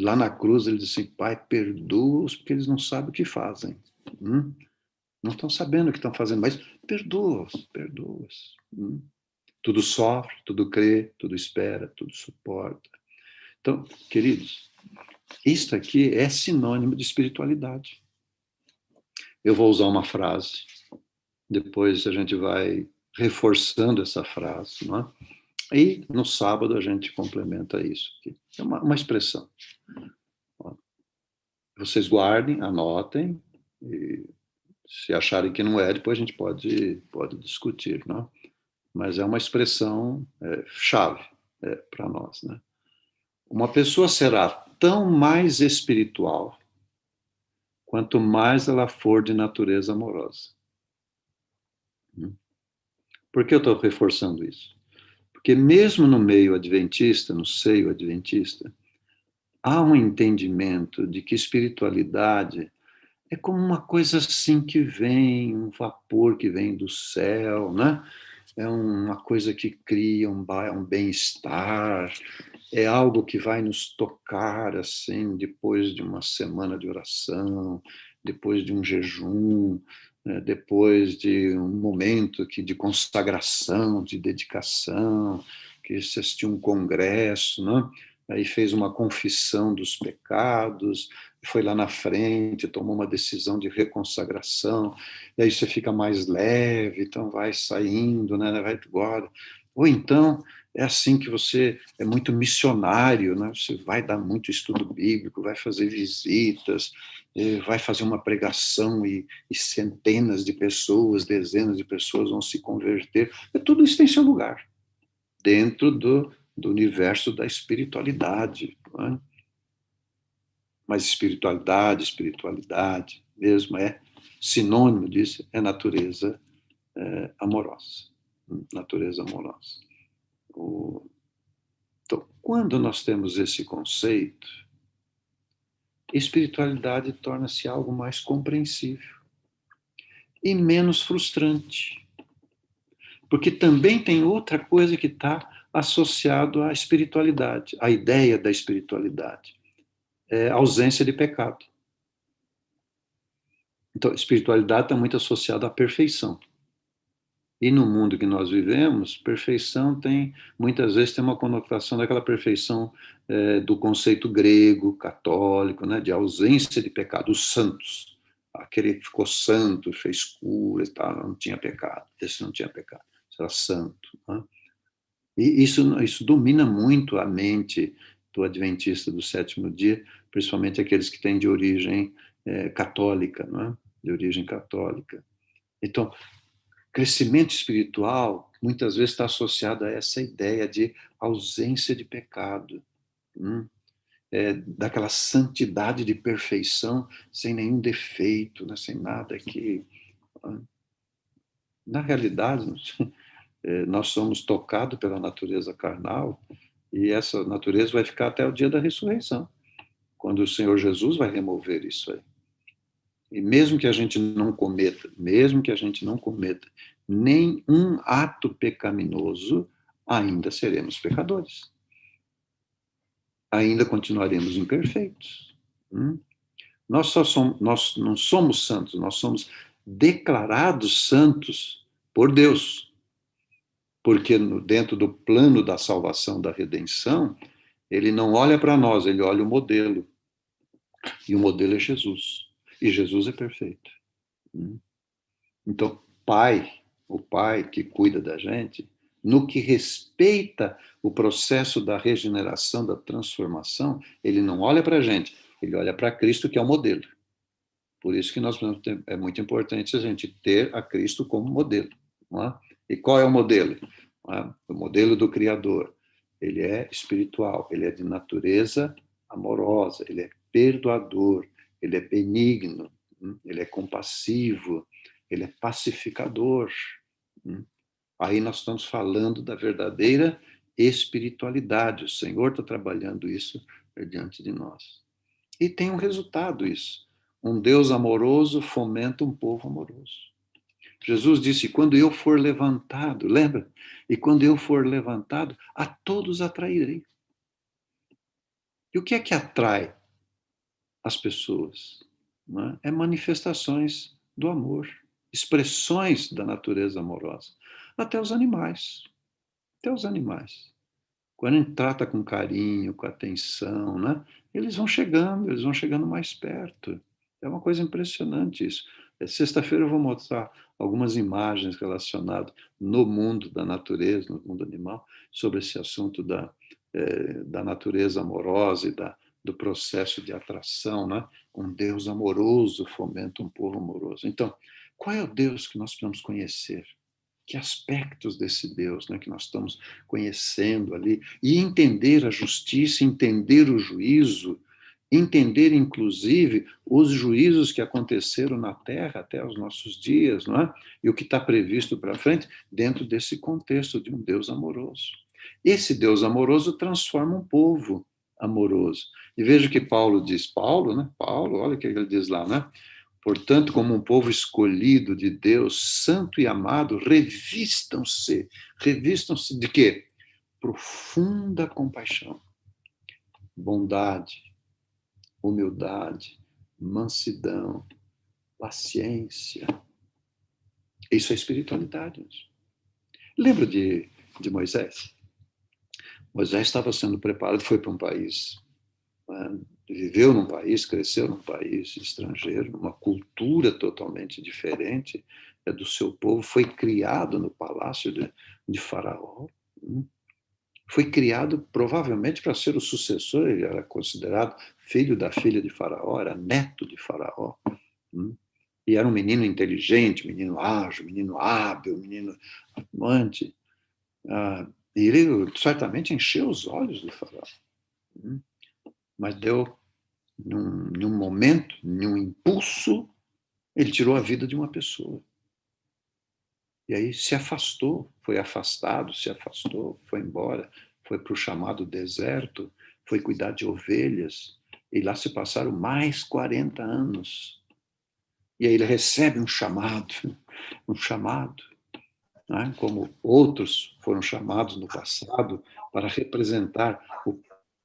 Lá na cruz ele disse, Pai, perdoa-os porque eles não sabem o que fazem. Não estão sabendo o que estão fazendo, mas perdoa-os, perdoa-os. Tudo sofre, tudo crê, tudo espera, tudo suporta. Então, queridos, isto aqui é sinônimo de espiritualidade. Eu vou usar uma frase, depois a gente vai reforçando essa frase, não é? E no sábado a gente complementa isso. É uma expressão. Vocês guardem, anotem, e se acharem que não é, depois a gente pode discutir, não? Mas é uma expressão chave para nós, né? Uma pessoa será tão mais espiritual quanto mais ela for de natureza amorosa. Por que eu estou reforçando isso? Porque mesmo no meio adventista, no seio adventista, há um entendimento de que espiritualidade é como uma coisa assim que vem, um vapor que vem do céu, né? É uma coisa que cria um bem-estar, é algo que vai nos tocar assim depois de uma semana de oração, depois de um jejum, né? Depois de um momento de consagração, de dedicação, que se assistiu um congresso, né? Aí fez uma confissão dos pecados, foi lá na frente, tomou uma decisão de reconsagração, e aí você fica mais leve, então vai saindo, né? Vai embora. Ou então é assim que você é muito missionário, né? Você vai dar muito estudo bíblico, vai fazer visitas, vai fazer uma pregação e centenas de pessoas, dezenas de pessoas vão se converter. Tudo isso tem seu lugar dentro do universo da espiritualidade. Não é? Mas espiritualidade mesmo é sinônimo disso, é natureza amorosa. Natureza amorosa. Então, quando nós temos esse conceito, espiritualidade torna-se algo mais compreensível e menos frustrante. Porque também tem outra coisa que está associado à espiritualidade, à ideia da espiritualidade. É a ausência de pecado. Então, espiritualidade está muito associada à perfeição. E no mundo que nós vivemos, perfeição muitas vezes tem uma conotação daquela perfeição do conceito grego, católico, né, de ausência de pecado, os santos. Aquele que ficou santo, fez cura e tal, não tinha pecado. Esse não tinha pecado, esse era santo. Né? E isso domina muito a mente do adventista do sétimo dia, principalmente aqueles que têm de origem católica, não é? De origem católica. Então, crescimento espiritual muitas vezes está associado a essa ideia de ausência de pecado, daquela santidade de perfeição, sem nenhum defeito, né, sem nada que... Na realidade, nós somos tocados pela natureza carnal e essa natureza vai ficar até o dia da ressurreição, quando o Senhor Jesus vai remover isso aí. E mesmo que a gente não cometa nenhum ato pecaminoso, ainda seremos pecadores. Ainda continuaremos imperfeitos. Nós não somos santos, nós somos declarados santos por Deus. Porque dentro do plano da salvação, da redenção, ele não olha para nós, ele olha o modelo. E o modelo é Jesus. E Jesus é perfeito. Então, o Pai que cuida da gente, no que respeita o processo da regeneração, da transformação, ele não olha para a gente, ele olha para Cristo, que é o modelo. Por isso que é muito importante a gente ter a Cristo como modelo. Não é? E qual é o modelo? O modelo do Criador. Ele é espiritual, ele é de natureza amorosa, ele é perdoador, ele é benigno, ele é compassivo, ele é pacificador. Aí nós estamos falando da verdadeira espiritualidade. O Senhor está trabalhando isso diante de nós. E tem um resultado isso. Um Deus amoroso fomenta um povo amoroso. Jesus disse, quando eu for levantado, lembra? E quando eu for levantado, a todos atrairei. E o que é que atrai as pessoas? Não é? É manifestações do amor, expressões da natureza amorosa. Até os animais. Até os animais. Quando a gente trata com carinho, com atenção, né? Eles vão chegando mais perto. É uma coisa impressionante isso. Sexta-feira eu vou mostrar algumas imagens relacionadas no mundo da natureza, no mundo animal, sobre esse assunto da natureza amorosa e do processo de atração, né? Um Deus amoroso fomenta um povo amoroso. Então, qual é o Deus que nós precisamos conhecer? Que aspectos desse Deus, né, que nós estamos conhecendo ali, e entender a justiça, entender o juízo, entender, inclusive, os juízos que aconteceram na Terra até os nossos dias, não é? E o que está previsto para frente, dentro desse contexto de um Deus amoroso. Esse Deus amoroso transforma um povo amoroso. E veja o que Paulo diz. Paulo, né? Paulo, olha o que ele diz lá, né? Portanto, como um povo escolhido de Deus, santo e amado, revistam-se de quê? Profunda compaixão, bondade, humildade, mansidão, paciência. Isso é espiritualidade. Lembra de Moisés? Moisés estava sendo preparado, foi para um país, viveu num país, cresceu num país estrangeiro, numa cultura totalmente diferente do seu povo, foi criado no palácio de Faraó, foi criado provavelmente para ser o sucessor, ele era considerado filho da filha de Faraó, era neto de Faraó, e era um menino inteligente, menino ágil, menino hábil, menino amante, e ele certamente encheu os olhos de Faraó, mas deu num momento, num impulso, ele tirou a vida de uma pessoa. E aí se afastou, foi afastado, se afastou, foi embora, foi para o chamado deserto, foi cuidar de ovelhas, e lá se passaram mais 40 anos. E aí ele recebe um chamado, né? Como outros foram chamados no passado para representar o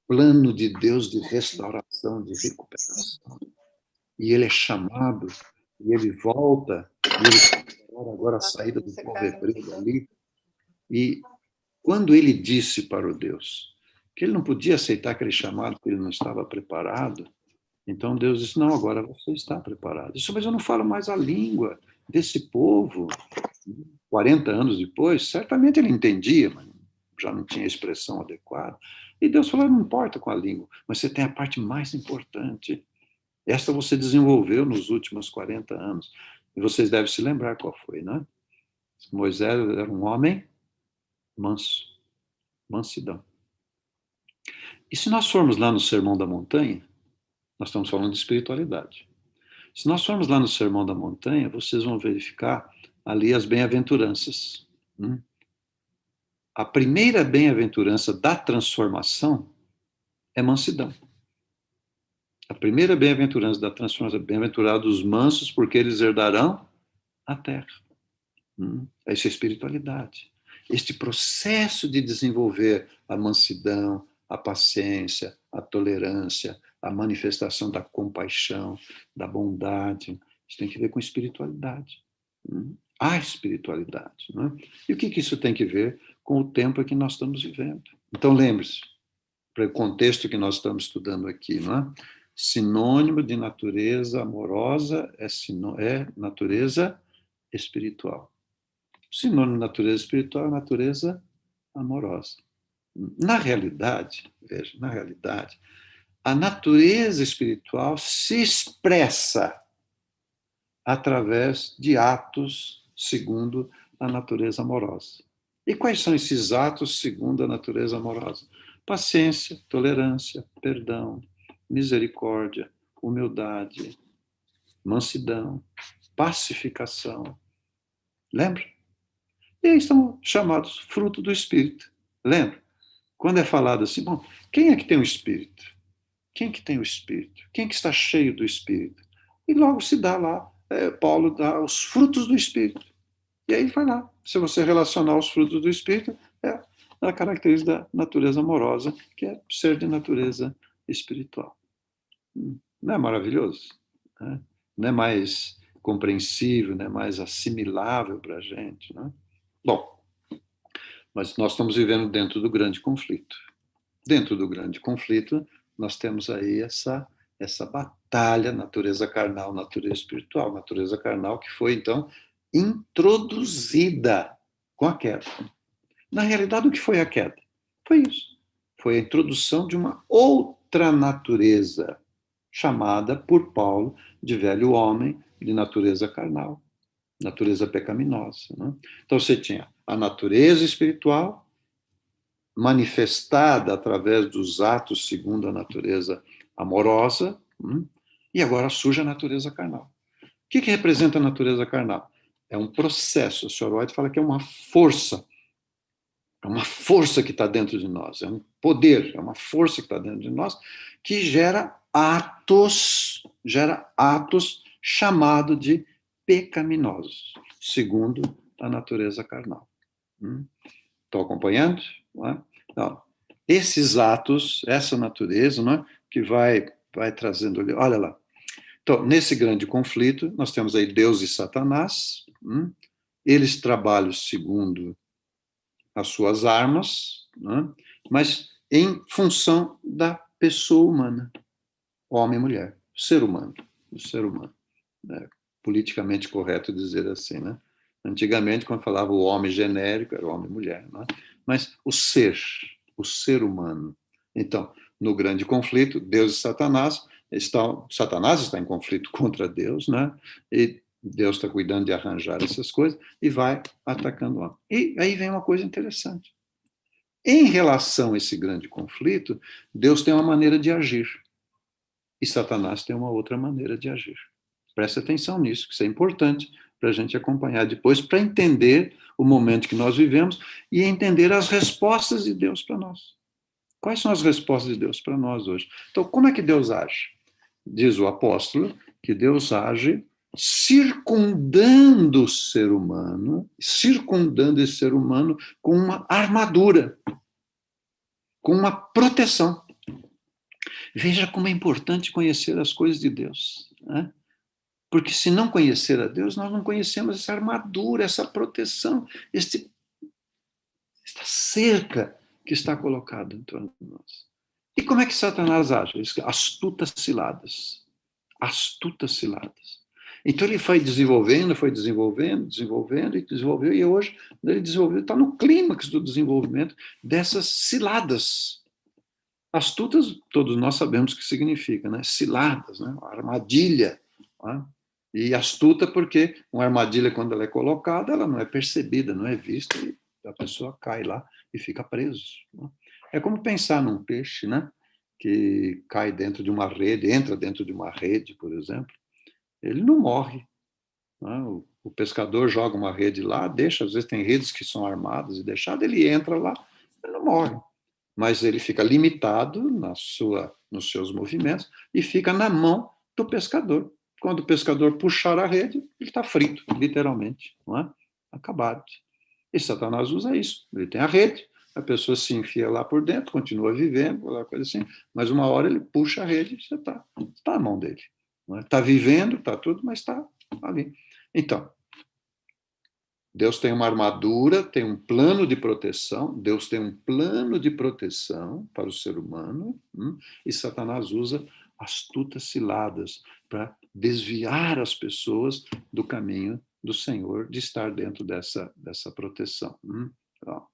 plano de Deus de restauração, de recuperação. E ele é chamado, e ele volta, e ele agora a saída do povo hebreu dali. E quando ele disse para o Deus que ele não podia aceitar aquele chamado, porque ele não estava preparado, então Deus disse, não, agora você está preparado. Isso, mas eu não falo mais a língua desse povo. 40 anos depois, certamente ele entendia, mas já não tinha expressão adequada. E Deus falou, não importa com a língua, mas você tem a parte mais importante. Esta você desenvolveu nos últimos 40 anos. E vocês devem se lembrar qual foi, né? Moisés era um homem manso, mansidão. E se nós formos lá no Sermão da Montanha, nós estamos falando de espiritualidade. Se nós formos lá no Sermão da Montanha, vocês vão verificar ali as bem-aventuranças. A primeira bem-aventurança da transformação é mansidão. A primeira bem-aventurança da transformação é bem-aventurados os mansos, porque eles herdarão a terra. Isso é espiritualidade. Este processo de desenvolver a mansidão, a paciência, a tolerância, a manifestação da compaixão, da bondade, isso tem que ver com espiritualidade. A espiritualidade. Não é? E o que isso tem que ver com o tempo que nós estamos vivendo? Então, lembre-se, para o contexto que nós estamos estudando aqui, não é? Sinônimo de natureza amorosa é natureza espiritual. Sinônimo de natureza espiritual é natureza amorosa. Na realidade, veja, na realidade, a natureza espiritual se expressa através de atos segundo a natureza amorosa. E quais são esses atos segundo a natureza amorosa? Paciência, tolerância, perdão, misericórdia, humildade, mansidão, pacificação. Lembra? E aí estão chamados fruto do Espírito. Lembra? Quando é falado assim, bom, quem é que tem o Espírito? Quem que tem o Espírito? Quem que está cheio do Espírito? E logo se dá lá, Paulo dá os frutos do Espírito. E aí vai lá. Se você relacionar os frutos do Espírito, é a característica da natureza amorosa, que é ser de natureza espiritual. Não é maravilhoso? Né? Não é mais compreensível, não é mais assimilável para a gente? Né? Bom, mas nós estamos vivendo dentro do grande conflito. Dentro do grande conflito, nós temos aí essa batalha, natureza carnal, natureza espiritual. Natureza carnal que foi, então, introduzida com a queda. Na realidade, o que foi a queda? Foi isso. Foi a introdução de uma outra natureza, chamada por Paulo de velho homem, de natureza carnal, natureza pecaminosa. Né? Então, você tinha a natureza espiritual, manifestada através dos atos segundo a natureza amorosa, e agora surge a natureza carnal. O que representa a natureza carnal? É um processo. O Sr. White fala que é uma força que está dentro de nós, é um poder, é uma força que está dentro de nós, que gera atos chamado de pecaminosos, segundo a natureza carnal. Estão acompanhando? Não é? Então, esses atos, essa natureza, não é? Que vai trazendo, olha lá. Então, nesse grande conflito, nós temos aí Deus e Satanás, eles trabalham segundo as suas armas, né? Mas em função da pessoa humana, homem e mulher, ser humano, o ser humano. É politicamente correto dizer assim, né? Antigamente, quando falava o homem genérico, era homem e mulher, né? Mas o ser humano. Então, no grande conflito, Deus e Satanás Satanás está em conflito contra Deus, né? E Deus está cuidando de arranjar essas coisas e vai atacando o homem. E aí vem uma coisa interessante. Em relação a esse grande conflito, Deus tem uma maneira de agir e Satanás tem uma outra maneira de agir. Preste atenção nisso, que isso é importante para a gente acompanhar depois, para entender o momento que nós vivemos e entender as respostas de Deus para nós. Quais são as respostas de Deus para nós hoje? Então, como é que Deus age? Diz o apóstolo que Deus age circundando esse ser humano com uma armadura, com uma proteção. Veja como é importante conhecer as coisas de Deus, né? Porque se não conhecer a Deus, nós não conhecemos essa armadura, essa proteção, esta cerca que está colocada em torno de nós. E como é que Satanás age? Astutas ciladas. Astutas ciladas. Então ele foi desenvolvendo, e hoje ele desenvolveu, está no clímax do desenvolvimento dessas ciladas. Astutas, todos nós sabemos o que significa, né? Ciladas, né? Armadilha. Né? E astuta porque uma armadilha, quando ela é colocada, ela não é percebida, não é vista, e a pessoa cai lá e fica preso. Né? É como pensar num peixe, né? Que cai dentro de uma rede, entra dentro de uma rede, por exemplo. Ele não morre. Né? O pescador joga uma rede lá, deixa, às vezes tem redes que são armadas e deixado, ele entra lá, ele não morre. Mas ele fica limitado nos seus movimentos e fica na mão do pescador. Quando o pescador puxar a rede, ele está frito, literalmente, não é? Acabado. E Satanás usa isso. Ele tem a rede, a pessoa se enfia lá por dentro, continua vivendo, coisa assim, mas uma hora ele puxa a rede e você está na mão dele. Está vivendo, está tudo, mas está ali. Então, Deus tem uma armadura, tem um plano de proteção, Deus tem um plano de proteção para o ser humano, e Satanás usa astutas ciladas para desviar as pessoas do caminho do Senhor, de estar dentro dessa proteção. Então,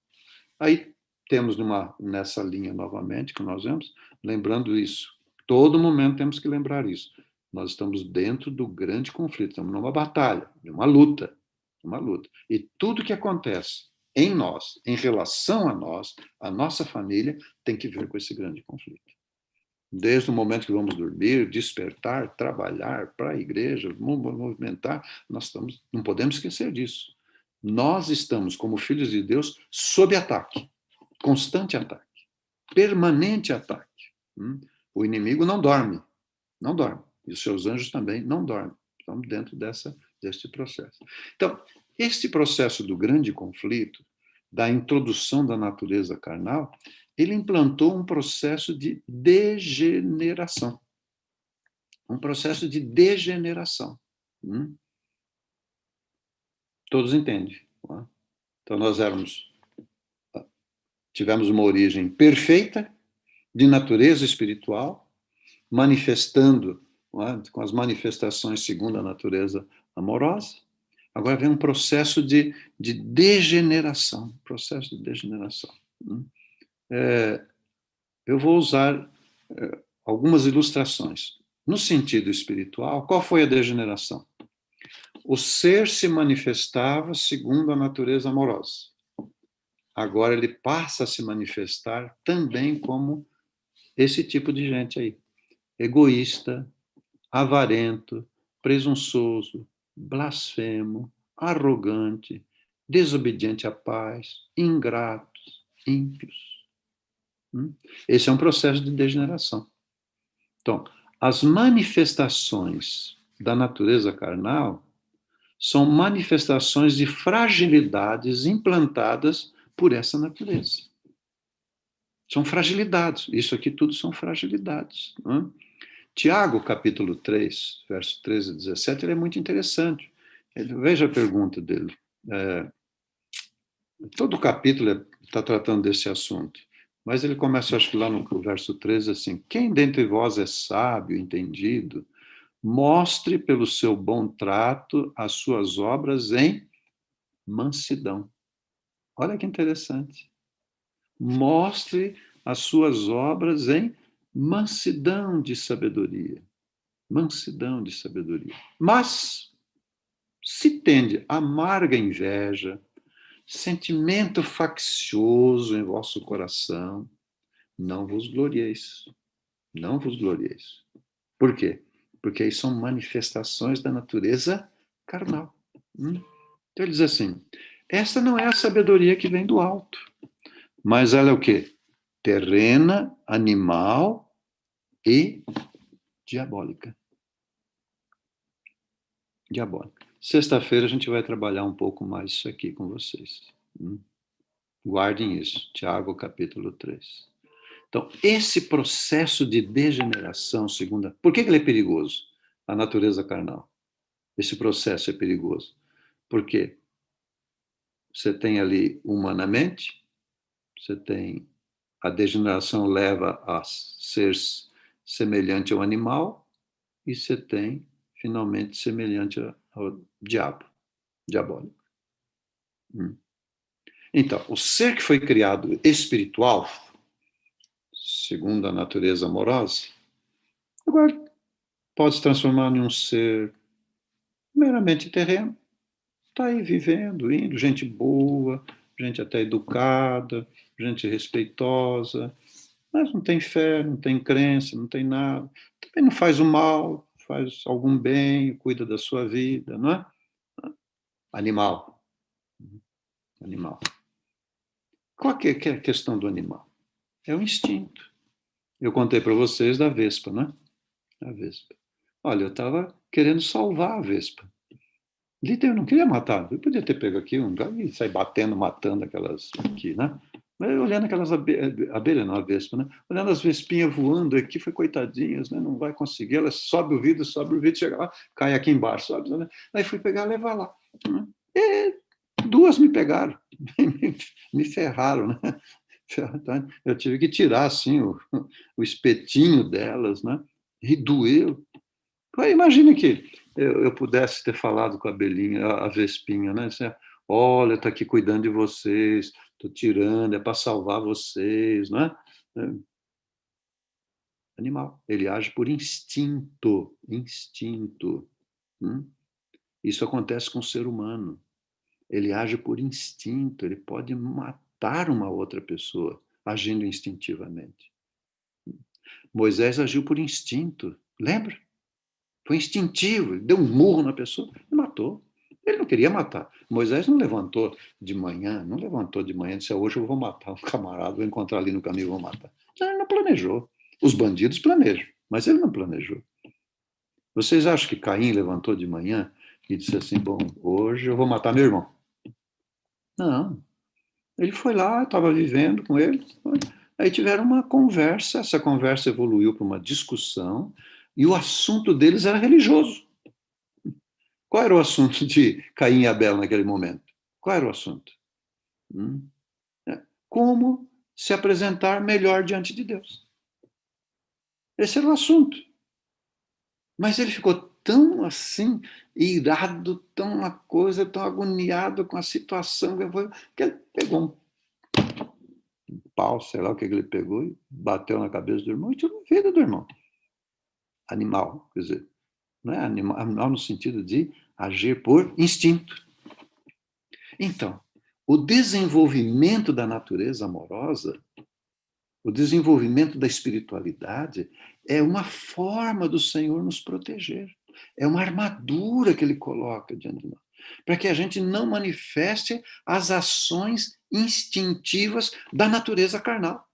aí temos nessa linha novamente que nós vemos, lembrando isso. Todo momento temos que lembrar isso. Nós estamos dentro do grande conflito, estamos numa batalha, numa luta. Uma luta. E tudo que acontece em nós, em relação a nós, a nossa família, tem que ver com esse grande conflito. Desde o momento que vamos dormir, despertar, trabalhar para a igreja, movimentar, não podemos esquecer disso. Nós estamos, como filhos de Deus, sob ataque, constante ataque, permanente ataque. O inimigo não dorme, não dorme. E os seus anjos também não dormem. Estamos dentro deste processo. Então, este processo do grande conflito, da introdução da natureza carnal, ele implantou um processo de degeneração. Um processo de degeneração. Todos entendem. Então, nós tivemos uma origem perfeita, de natureza espiritual, manifestando, com as manifestações segundo a natureza amorosa. Agora vem um processo de degeneração, processo de degeneração. Eu vou usar algumas ilustrações. No sentido espiritual, qual foi a degeneração? O ser se manifestava segundo a natureza amorosa. Agora ele passa a se manifestar também como esse tipo de gente aí. Egoísta, avarento, presunçoso, blasfemo, arrogante, desobediente à paz, ingratos, ímpios. Esse é um processo de degeneração. Então, as manifestações da natureza carnal são manifestações de fragilidades implantadas por essa natureza. São fragilidades. Isso aqui tudo são fragilidades. Tiago, capítulo 3, verso 13 a 17, ele é muito interessante. Veja a pergunta dele. Todo o capítulo está tratando desse assunto. Mas ele começa, acho que lá no verso 13, assim: quem dentre vós é sábio, entendido, mostre pelo seu bom trato as suas obras em mansidão. Olha que interessante. Mostre as suas obras em mansidão de sabedoria. Mansidão de sabedoria. Mas, se tende amarga inveja, sentimento faccioso em vosso coração, não vos glorieis. Não vos glorieis. Por quê? Porque aí são manifestações da natureza carnal. Então ele diz assim: esta não é a sabedoria que vem do alto, mas ela é o quê? Terrena, animal e diabólica. Diabólica. Sexta-feira a gente vai trabalhar um pouco mais isso aqui com vocês. Guardem isso, Tiago capítulo 3. Então, esse processo de degeneração, por que ele é perigoso? A natureza carnal. Esse processo é perigoso. Por quê? Você tem ali humanamente, você tem a degeneração leva a ser semelhante ao animal, e você tem, finalmente, semelhante ao diabo, diabólico. Então, o ser que foi criado espiritual, segundo a natureza amorosa, agora pode se transformar em um ser meramente terreno. Está aí vivendo, indo, gente boa, gente até educada, gente respeitosa, mas não tem fé, não tem crença, não tem nada. Também não faz o mal, faz algum bem, cuida da sua vida, não é? Animal. Animal. Qual que é a questão do animal? É o instinto. Eu contei para vocês da vespa, né? A vespa. Olha, eu estava querendo salvar a vespa. Eu não queria matar. Eu podia ter pego aqui um e sair batendo, matando aquelas aqui, né? Mas olhando aquelas abelhas, não, a vespa, né? Olhando as vespinhas voando aqui, foi coitadinhas, né? Não vai conseguir. Ela sobe o vidro, chega lá, cai aqui embaixo, sobe, né? Aí fui pegar, levar lá. E duas me pegaram, me ferraram, né? Eu tive que tirar, assim, o espetinho delas, né? E doeu. Imagina que eu pudesse ter falado com a abelhinha, a vespinha, né? Assim, olha, estou aqui cuidando de vocês, estou tirando, é para salvar vocês, não é? Animal. Ele age por instinto. Instinto. Isso acontece com o ser humano. Ele age por instinto, ele pode matar uma outra pessoa agindo instintivamente. Moisés agiu por instinto, lembra? Foi instintivo, ele deu um murro na pessoa e matou. Ele não queria matar. Moisés não levantou de manhã e disse, hoje eu vou matar um camarada, vou encontrar ali no caminho e vou matar. Não, ele não planejou. Os bandidos planejam, mas ele não planejou. Vocês acham que Caim levantou de manhã e disse assim, bom, hoje eu vou matar meu irmão? Não. Ele foi lá, estava vivendo com ele, aí tiveram uma conversa, essa conversa evoluiu para uma discussão, e o assunto deles era religioso. Qual era o assunto de Caim e Abel naquele momento? Qual era o assunto? Como se apresentar melhor diante de Deus. Esse era o assunto. Mas ele ficou tão assim, irado, tão uma coisa, tão agoniado com a situação, que ele pegou um pau, sei lá o que ele pegou, e bateu na cabeça do irmão e tirou a vida do irmão. Animal, quer dizer, não é animal no sentido de agir por instinto. Então, o desenvolvimento da natureza amorosa, o desenvolvimento da espiritualidade é uma forma do Senhor nos proteger. É uma armadura que Ele coloca diante de nós, para que a gente não manifeste as ações instintivas da natureza carnal.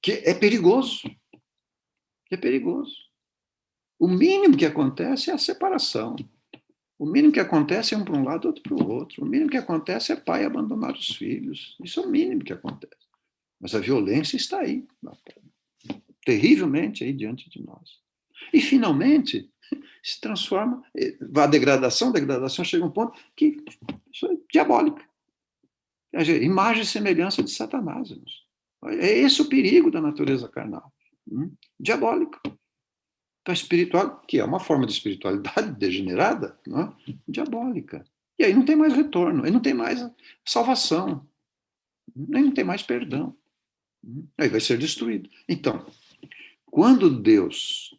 Que é perigoso. É perigoso. O mínimo que acontece é a separação. O mínimo que acontece é um para um lado, outro para o outro. O mínimo que acontece é pai abandonar os filhos. Isso é o mínimo que acontece. Mas a violência está aí, terrivelmente aí diante de nós. E, finalmente, se transforma, a degradação chega a um ponto que isso é diabólica. É imagem e semelhança de Satanás. É esse o perigo da natureza carnal. Diabólica. Então, espiritual, que é uma forma de espiritualidade degenerada, não é? Diabólica. E aí não tem mais retorno, aí não tem mais salvação, aí não tem mais perdão. Aí vai ser destruído. Então, quando Deus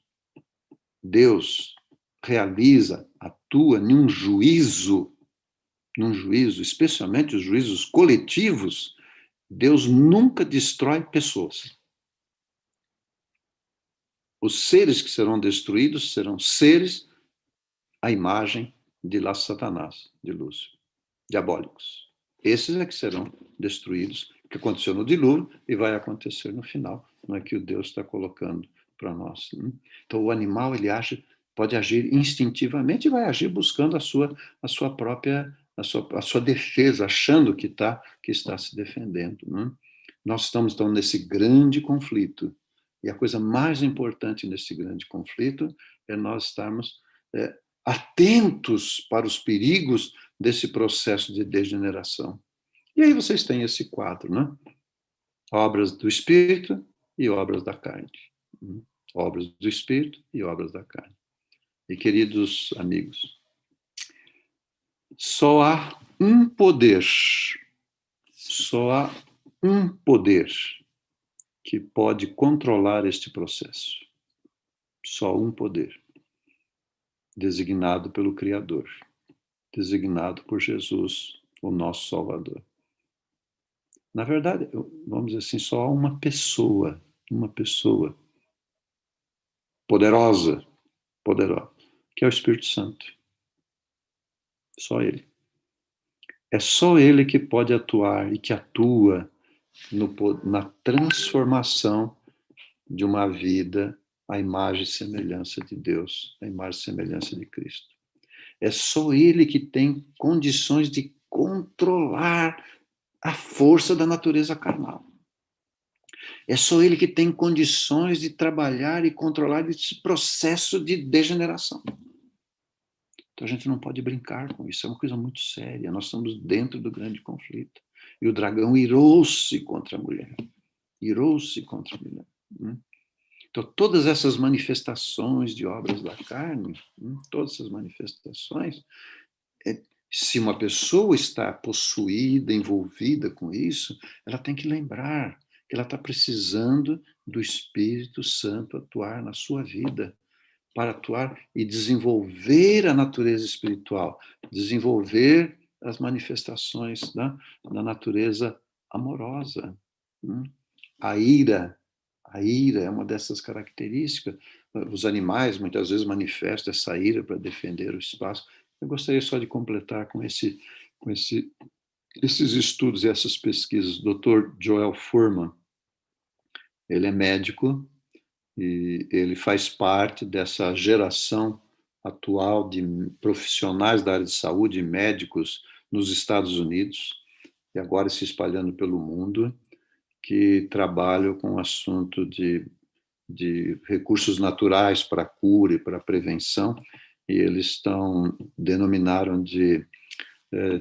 realiza, atua num juízo, especialmente os juízos coletivos, Deus nunca destrói pessoas. Os seres que serão destruídos serão seres à imagem de lá Satanás, de Lúcifer, diabólicos. Esses é que serão destruídos, que aconteceu no dilúvio e vai acontecer no final, não é que o Deus está colocando para nós. Então, o animal, ele pode agir instintivamente e vai agir buscando a sua própria, a sua defesa, achando que está se defendendo. Nós estamos, então, nesse grande conflito. E a coisa mais importante nesse grande conflito é nós estarmos atentos para os perigos desse processo de degeneração. E aí vocês têm esse quadro, né? Obras do Espírito e obras da carne. Obras do Espírito e obras da carne. E, queridos amigos, só há um poder que pode controlar este processo. Só um poder, designado pelo Criador, designado por Jesus, o nosso Salvador. Na verdade, vamos dizer assim, só há uma pessoa poderosa, que é o Espírito Santo. Só ele. É só ele que pode atuar e que atua na transformação de uma vida à imagem e semelhança de Deus, à imagem e semelhança de Cristo. É só ele que tem condições de controlar a força da natureza carnal. É só ele que tem condições de trabalhar e controlar esse processo de degeneração. Então a gente não pode brincar com isso, é uma coisa muito séria. Nós estamos dentro do grande conflito. E o dragão irou-se contra a mulher. Então todas essas manifestações de obras da carne, todas essas manifestações, se uma pessoa está possuída, envolvida com isso, ela tem que lembrar que ela está precisando do Espírito Santo atuar na sua vida, para atuar e desenvolver a natureza espiritual, desenvolver as manifestações da natureza amorosa. A ira é uma dessas características. Os animais muitas vezes manifestam essa ira para defender o espaço. Eu gostaria só de completar com esses estudos e essas pesquisas. O Dr. Joel Fuhrman, ele é médico e ele faz parte dessa geração atual de profissionais da área de saúde, médicos nos Estados Unidos, e agora se espalhando pelo mundo, que trabalham com o assunto de recursos naturais para cura e para prevenção, e eles denominaram de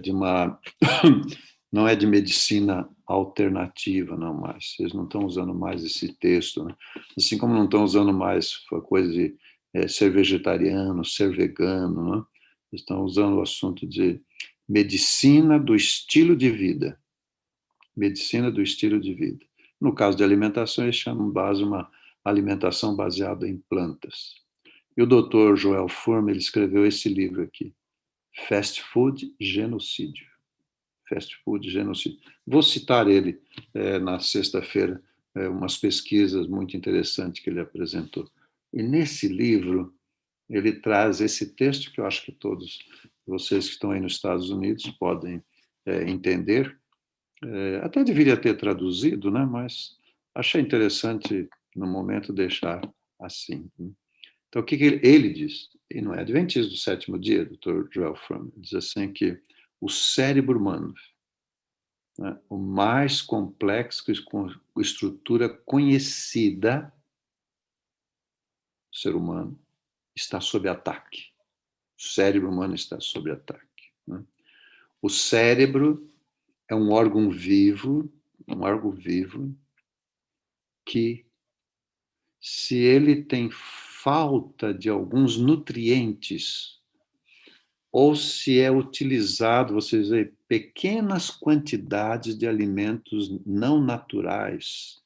uma, não é de medicina alternativa, não mais, eles não estão usando mais esse texto, né? Assim como não estão usando mais a coisa de ser vegetariano, ser vegano, né? Eles estão usando o assunto de medicina do estilo de vida, medicina do estilo de vida. No caso de alimentação, eles chamam base uma alimentação baseada em plantas. E o Dr. Joel Fuhrman, ele escreveu esse livro aqui, Fast Food Genocídio. Fast Food Genocídio. Vou citar ele na sexta-feira, umas pesquisas muito interessantes que ele apresentou. E nesse livro, ele traz esse texto que eu acho que todos vocês que estão aí nos Estados Unidos podem entender. Até deveria ter traduzido, né? Mas achei interessante, no momento, deixar assim. Então, o que ele diz? E não é adventista do sétimo dia, Dr. Joel Fuhrman, diz assim que o cérebro humano, né, o mais complexo com estrutura conhecida do ser humano, está sob ataque. O cérebro humano está sob ataque. Né? O cérebro é um órgão vivo que, se ele tem falta de alguns nutrientes, ou se é utilizado, vocês veem, pequenas quantidades de alimentos não naturais,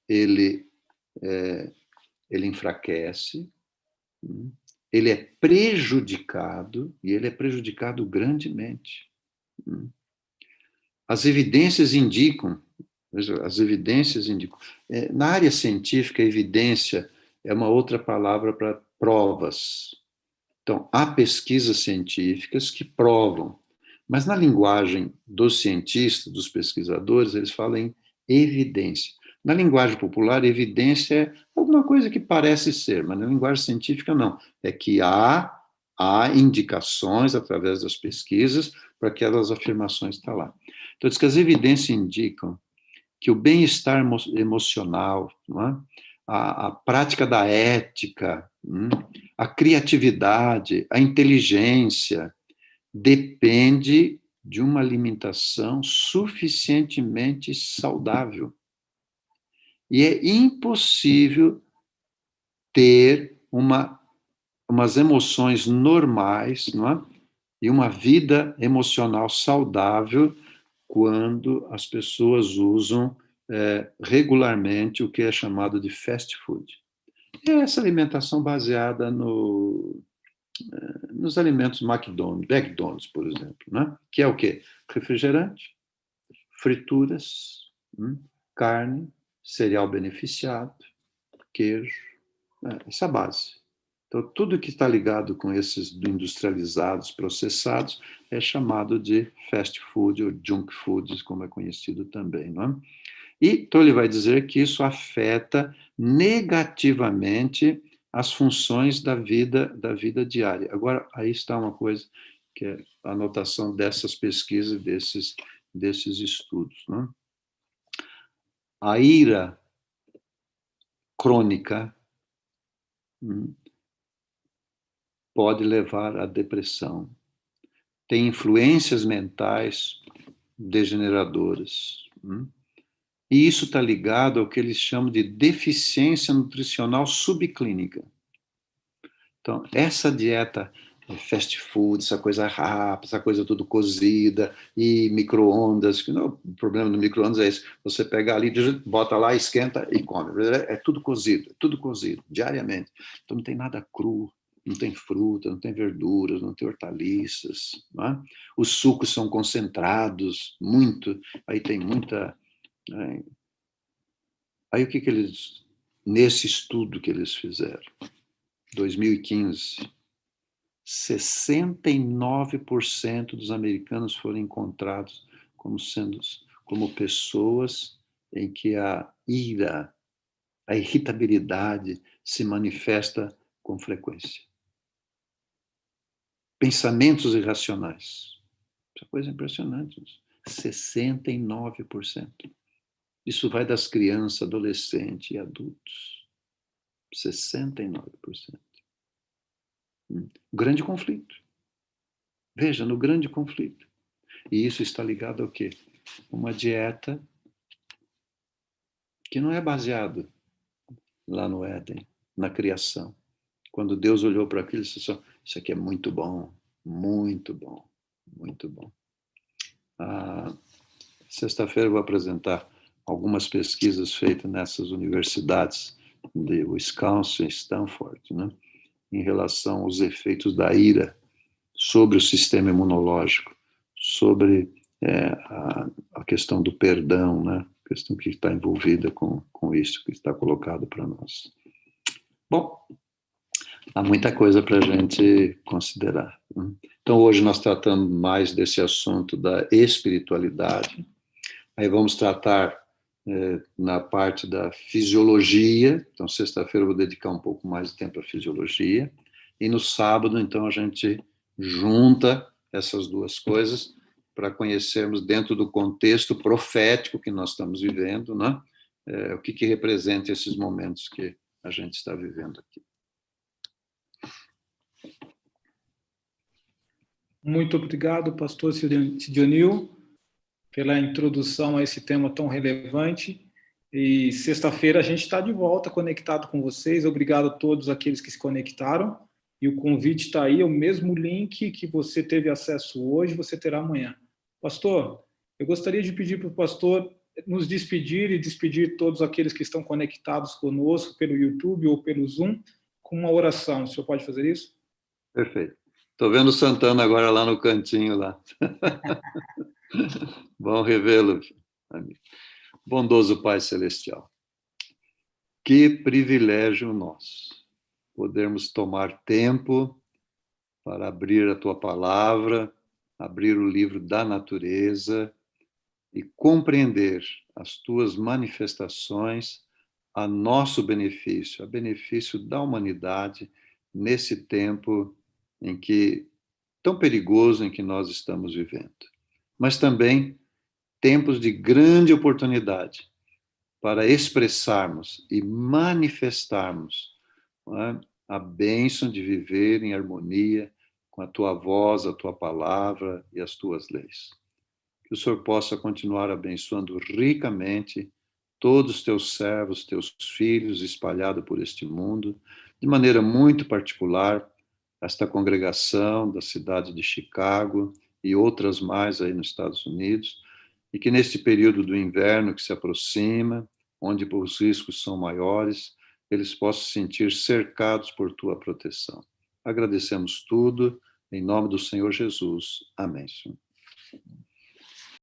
ele enfraquece, ele é prejudicado, e ele é prejudicado grandemente. As evidências indicam, na área científica, evidência é uma outra palavra para provas. Então, há pesquisas científicas que provam, mas na linguagem dos cientistas, dos pesquisadores, eles falam em evidência. Na linguagem popular, evidência é alguma coisa que parece ser, mas na linguagem científica não. É que há indicações através das pesquisas para que aquelas afirmações estão lá. Então, diz que as evidências indicam que o bem-estar emocional, não é? A prática da ética, a criatividade, a inteligência, depende de uma alimentação suficientemente saudável. E é impossível ter umas emoções normais, não é? E uma vida emocional saudável quando as pessoas usam regularmente o que é chamado de fast food. É essa alimentação baseada nos alimentos McDonald's, por exemplo, né? Que é o quê? Refrigerante, frituras, carne, cereal beneficiado, queijo, essa é a base. Então, tudo que está ligado com esses industrializados, processados, é chamado de fast food ou junk food, como é conhecido também, não é? E então ele vai dizer que isso afeta negativamente as funções da vida diária. Agora, aí está uma coisa que é a anotação dessas pesquisas, desses estudos. Né? A ira crônica pode levar à depressão. Tem influências mentais degeneradoras. E isso está ligado ao que eles chamam de deficiência nutricional subclínica. Então, essa dieta fast food, essa coisa rápida, essa coisa tudo cozida, e micro-ondas, que não, o problema do micro-ondas é esse, você pega ali, bota lá, esquenta e come. É tudo cozido, diariamente. Então não tem nada cru, não tem fruta, não tem verduras, não tem hortaliças. Não é? Os sucos são concentrados, muito, aí tem muita... Aí o que eles... Nesse estudo que eles fizeram, 2015, 69% dos americanos foram encontrados como pessoas em que a ira, a irritabilidade se manifesta com frequência. Pensamentos irracionais. Essa coisa impressionante. 69%. Isso vai das crianças, adolescentes e adultos. 69%. Grande conflito. Veja, no grande conflito. E isso está ligado ao quê? Uma dieta que não é baseada lá no Éden, na criação. Quando Deus olhou para aquilo, ele disse: isso aqui é muito bom, muito bom, muito bom. Sexta-feira eu vou apresentar algumas pesquisas feitas nessas universidades de Wisconsin e Stanford, né, em relação aos efeitos da ira sobre o sistema imunológico, sobre a questão do perdão, né, a questão que está envolvida com isso que está colocado para nós. Bom, há muita coisa para a gente considerar, né? Então, hoje nós tratamos mais desse assunto da espiritualidade. Aí vamos tratar na parte da fisiologia. Então, sexta-feira eu vou dedicar um pouco mais de tempo à fisiologia. E no sábado, então, a gente junta essas duas coisas para conhecermos dentro do contexto profético que nós estamos vivendo, né? O que representa esses momentos que a gente está vivendo aqui. Muito obrigado, pastor Sidionil, pela introdução a esse tema tão relevante. E sexta-feira a gente está de volta, conectado com vocês. Obrigado a todos aqueles que se conectaram. E o convite está aí, é o mesmo link que você teve acesso hoje, você terá amanhã. Pastor, eu gostaria de pedir para o pastor nos despedir e despedir todos aqueles que estão conectados conosco pelo YouTube ou pelo Zoom com uma oração. O senhor pode fazer isso? Perfeito. Estou vendo o Santana agora lá no cantinho lá. Bom revê-lo, amigo. Bondoso Pai Celestial, que privilégio nosso podermos tomar tempo para abrir a Tua palavra, abrir o livro da natureza e compreender as Tuas manifestações a nosso benefício, a benefício da humanidade nesse tempo em que tão perigoso em que nós estamos vivendo. Mas também tempos de grande oportunidade para expressarmos e manifestarmos, não é, a bênção de viver em harmonia com a Tua voz, a Tua palavra e as Tuas leis. Que o Senhor possa continuar abençoando ricamente todos os Teus servos, Teus filhos espalhados por este mundo, de maneira muito particular, esta congregação da cidade de Chicago e outras mais aí nos Estados Unidos, e que neste período do inverno que se aproxima, onde os riscos são maiores, eles possam se sentir cercados por Tua proteção. Agradecemos tudo, em nome do Senhor Jesus. Amém, Senhor.